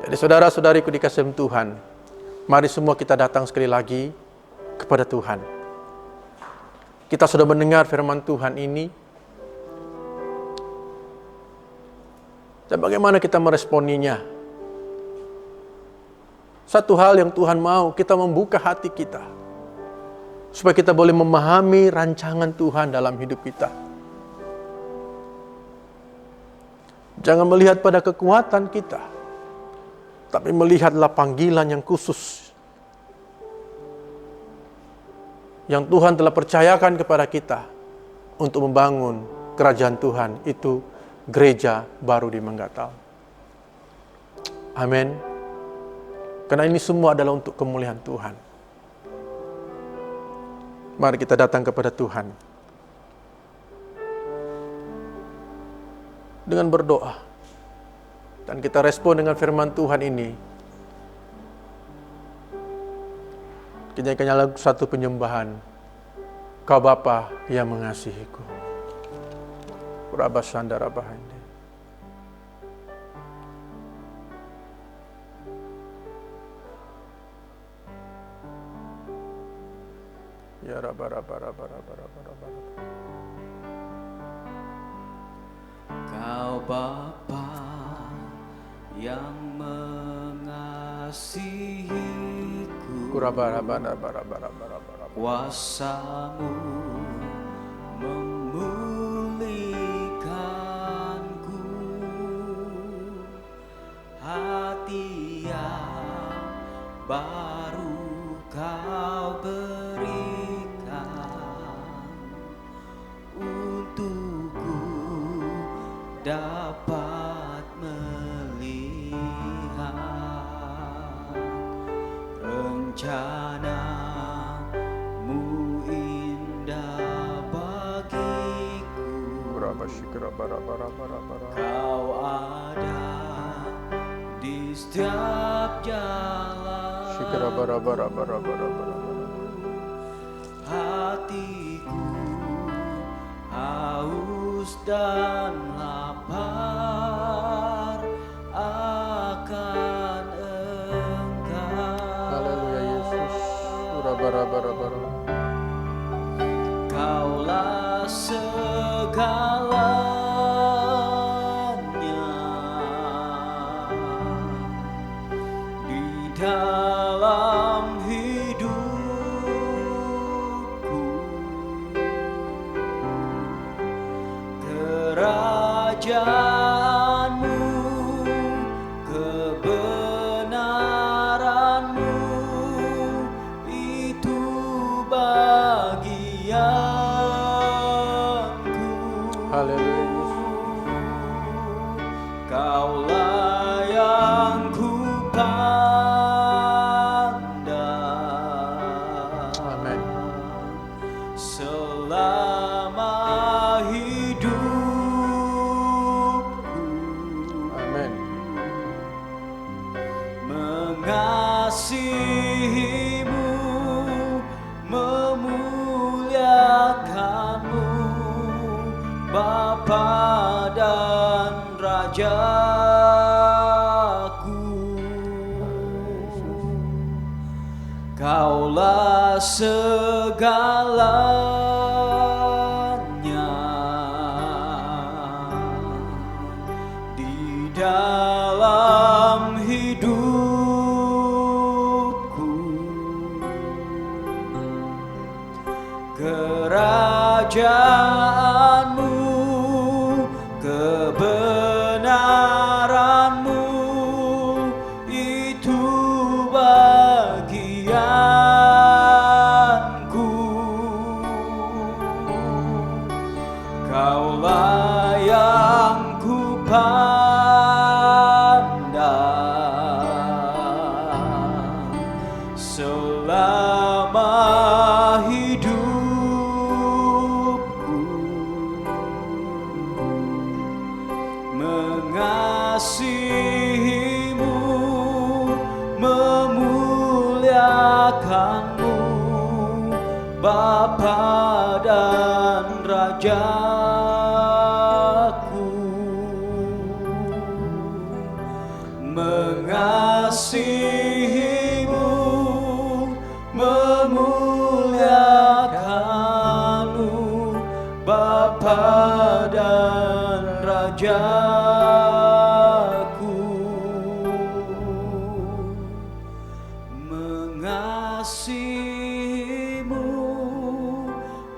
Jadi saudara-saudariku dikasih Tuhan, mari semua kita datang sekali lagi kepada Tuhan. Kita sudah mendengar firman Tuhan ini. Dan bagaimana kita meresponinya? Satu hal yang Tuhan mau, kita membuka hati kita. Supaya kita boleh memahami rancangan Tuhan dalam hidup kita. Jangan melihat pada kekuatan kita, tapi melihatlah panggilan yang khusus yang Tuhan telah percayakan kepada kita untuk membangun kerajaan Tuhan, itu gereja baru di Manggatal. Amin. Karena ini semua adalah untuk kemuliaan Tuhan. Mari kita datang kepada Tuhan dengan berdoa, dan kita respon dengan firman Tuhan ini. Kita nyanyikan lagu satu penyembahan, Kau Bapa yang mengasihiku. Rabasandara bahande. Ya rabara. Kau Bapa yang mengasihiku, kuasa-Mu memulihkanku, hati yang baru Kau berikan, untukku dapat melihat rencana-Mu indah bagiku. Kau ada di setiap jalan, hatiku haus dan lapar akan Engkau. Haleluya Yesus. Kaulah segalanya di dalam hidupku. Kerajaan-Mu, kebenaran-Mu sayangku. Haleluya. Kaulah yang ku pandang. Amin. Selama hidupku. Amin. Mengasihimu, memuliakanmu, Bapa dan Rajaku. Kaulah segalanya di dalam hidupku. Kerajaanmu, kebenaranmu, itu bagianku. Kaulah yang ku pandang selama hidupku. Mengasihimu, memuliakanmu, Bapa dan Rajaku. Mengasihimu, memuliakanmu, Bapa dan Rajaku. Mengasihimu,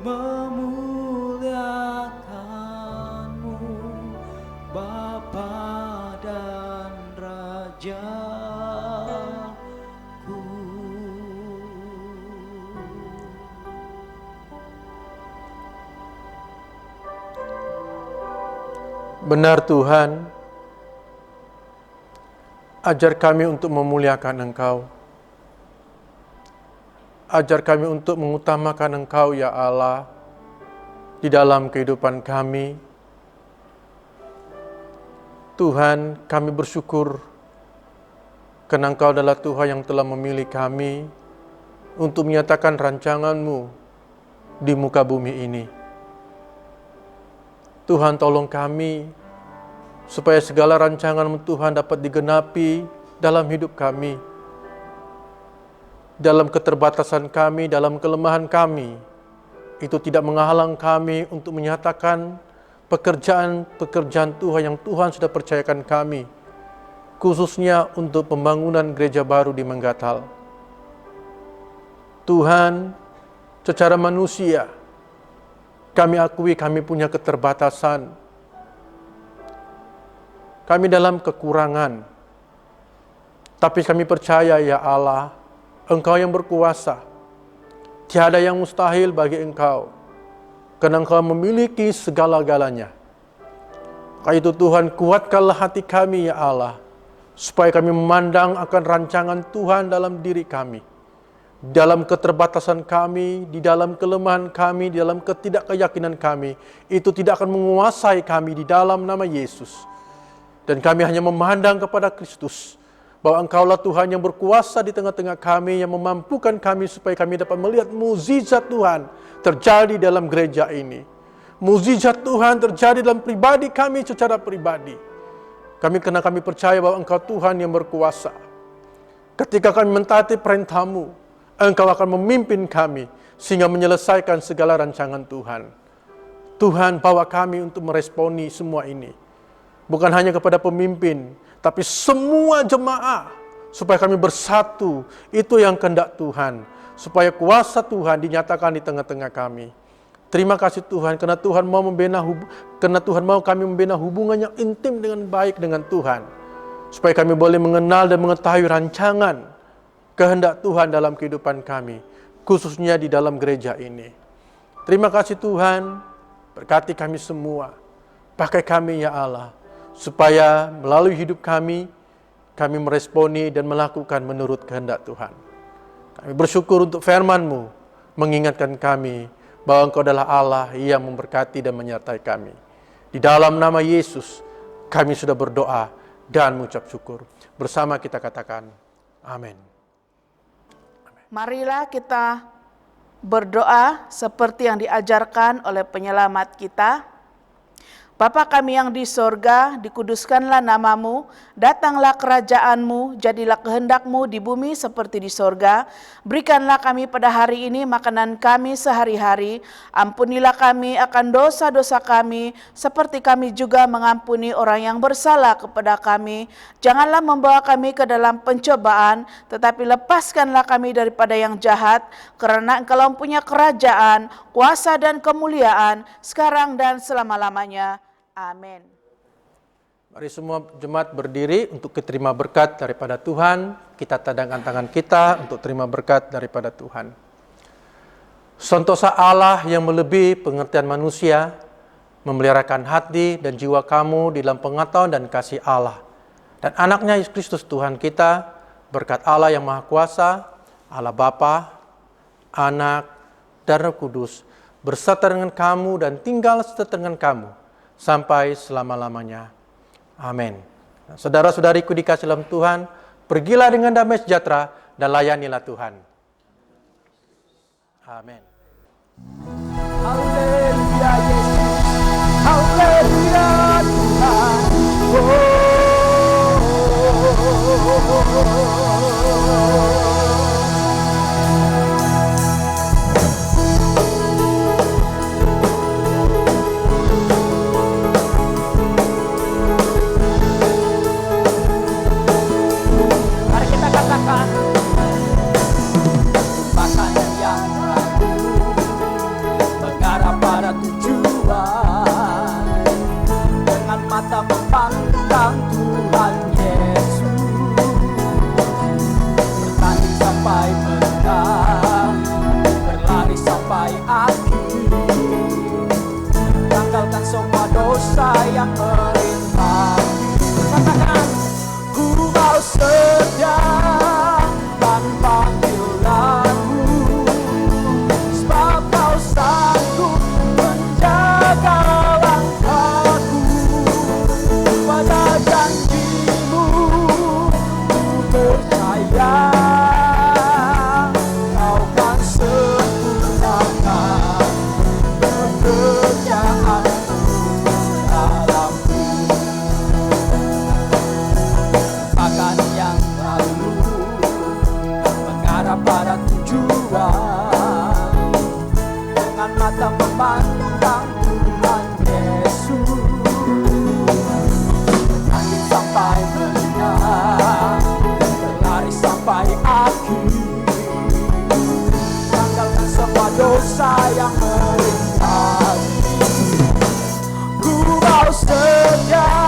memuliakanmu, Bapa dan Rajaku. Benar Tuhan, ajar kami untuk memuliakan Engkau. Ajar kami untuk mengutamakan Engkau, ya Allah, di dalam kehidupan kami. Tuhan, kami bersyukur karena Engkau adalah Tuhan yang telah memilih kami untuk menyatakan rancangan-Mu di muka bumi ini. Tuhan, tolong kami supaya segala rancangan-Mu Tuhan dapat digenapi dalam hidup kami. Dalam keterbatasan kami, dalam kelemahan kami, itu tidak menghalang kami untuk menyatakan pekerjaan-pekerjaan Tuhan yang Tuhan sudah percayakan kami, khususnya untuk pembangunan gereja baru di Menggatal. Tuhan, secara manusia, kami akui kami punya keterbatasan. Kami dalam kekurangan. Tapi kami percaya, ya Allah, Engkau yang berkuasa. Tiada yang mustahil bagi Engkau. Karena Engkau memiliki segala-galanya. Karena itu Tuhan, kuatkanlah hati kami, ya Allah, supaya kami memandang akan rancangan Tuhan dalam diri kami. Dalam keterbatasan kami, di dalam kelemahan kami, di dalam ketidakkeyakinan kami, itu tidak akan menguasai kami di dalam nama Yesus. Dan kami hanya memandang kepada Kristus, bahwa Engkaulah Tuhan yang berkuasa di tengah-tengah kami, yang memampukan kami supaya kami dapat melihat mukjizat Tuhan terjadi dalam gereja ini. Mukjizat Tuhan terjadi dalam pribadi kami secara pribadi. Karena kami percaya bahwa Engkau Tuhan yang berkuasa. Ketika kami mentaati perintah-Mu, Engkau akan memimpin kami sehingga menyelesaikan segala rancangan Tuhan. Tuhan, bawa kami untuk meresponi semua ini. Bukan hanya kepada pemimpin, tapi semua jemaat, supaya kami bersatu. Itu yang kehendak Tuhan, supaya kuasa Tuhan dinyatakan di tengah-tengah kami. Terima kasih Tuhan, karena Tuhan mau kami membina hubungan yang intim dengan baik dengan Tuhan, supaya kami boleh mengenal dan mengetahui rancangan kehendak Tuhan dalam kehidupan kami, khususnya di dalam gereja ini. Terima kasih Tuhan, berkati kami semua. Pakai kami ya Allah, supaya melalui hidup kami meresponi dan melakukan menurut kehendak Tuhan. Kami bersyukur untuk firman-Mu, mengingatkan kami bahwa Engkau adalah Allah yang memberkati dan menyertai kami. Di dalam nama Yesus, kami sudah berdoa dan mengucap syukur. Bersama kita katakan, amin. Marilah kita berdoa seperti yang diajarkan oleh penyelamat kita. Bapa kami yang di sorga, dikuduskanlah namamu, datanglah kerajaanmu, jadilah kehendakmu di bumi seperti di sorga. Berikanlah kami pada hari ini makanan kami sehari-hari, ampunilah kami akan dosa-dosa kami, seperti kami juga mengampuni orang yang bersalah kepada kami. Janganlah membawa kami ke dalam pencobaan, tetapi lepaskanlah kami daripada yang jahat, karena Engkau punya kerajaan, kuasa dan kemuliaan, sekarang dan selama-lamanya. Amin. Mari semua jemaat berdiri untuk terima berkat daripada Tuhan. Kita tadangkan tangan kita untuk terima berkat daripada Tuhan. Sentosa Allah yang melebihi pengertian manusia, memeliharakan hati dan jiwa kamu di dalam pengetahuan dan kasih Allah. Dan anaknya Yesus Kristus Tuhan kita, berkat Allah yang Maha Kuasa, Allah Bapa, Anak, dan Roh Kudus, berserta dengan kamu dan tinggal serta dengan kamu sampai selama-lamanya. Amin. Saudara-saudariku dikasih dalam Tuhan, pergilah dengan damai sejahtera dan layanilah Tuhan. Amin. Haleluya Yesus, haleluya Tuhan. Makanan yang ragu mengarah pada tujuan, dengan mata memandang Tuhan Yesus, bertanding sampai menang, berlari sampai akhir, tanggalkan semua dosa yang merintangi. Katakan, ku mau setia dan panggil lagu, sebab kau sanggup menjaga langkahku. Pada janjimu ku percaya, kau kan sempurnakan pekerjaanmu dalamku. Bahkan yang lalu mengarah pada tujuan, dengan mata memandang Tuhan Yesus, bertanding sampai menang, berlari sampai akhir, tanggalkan semua dosa yang merintangi. Ku mau setia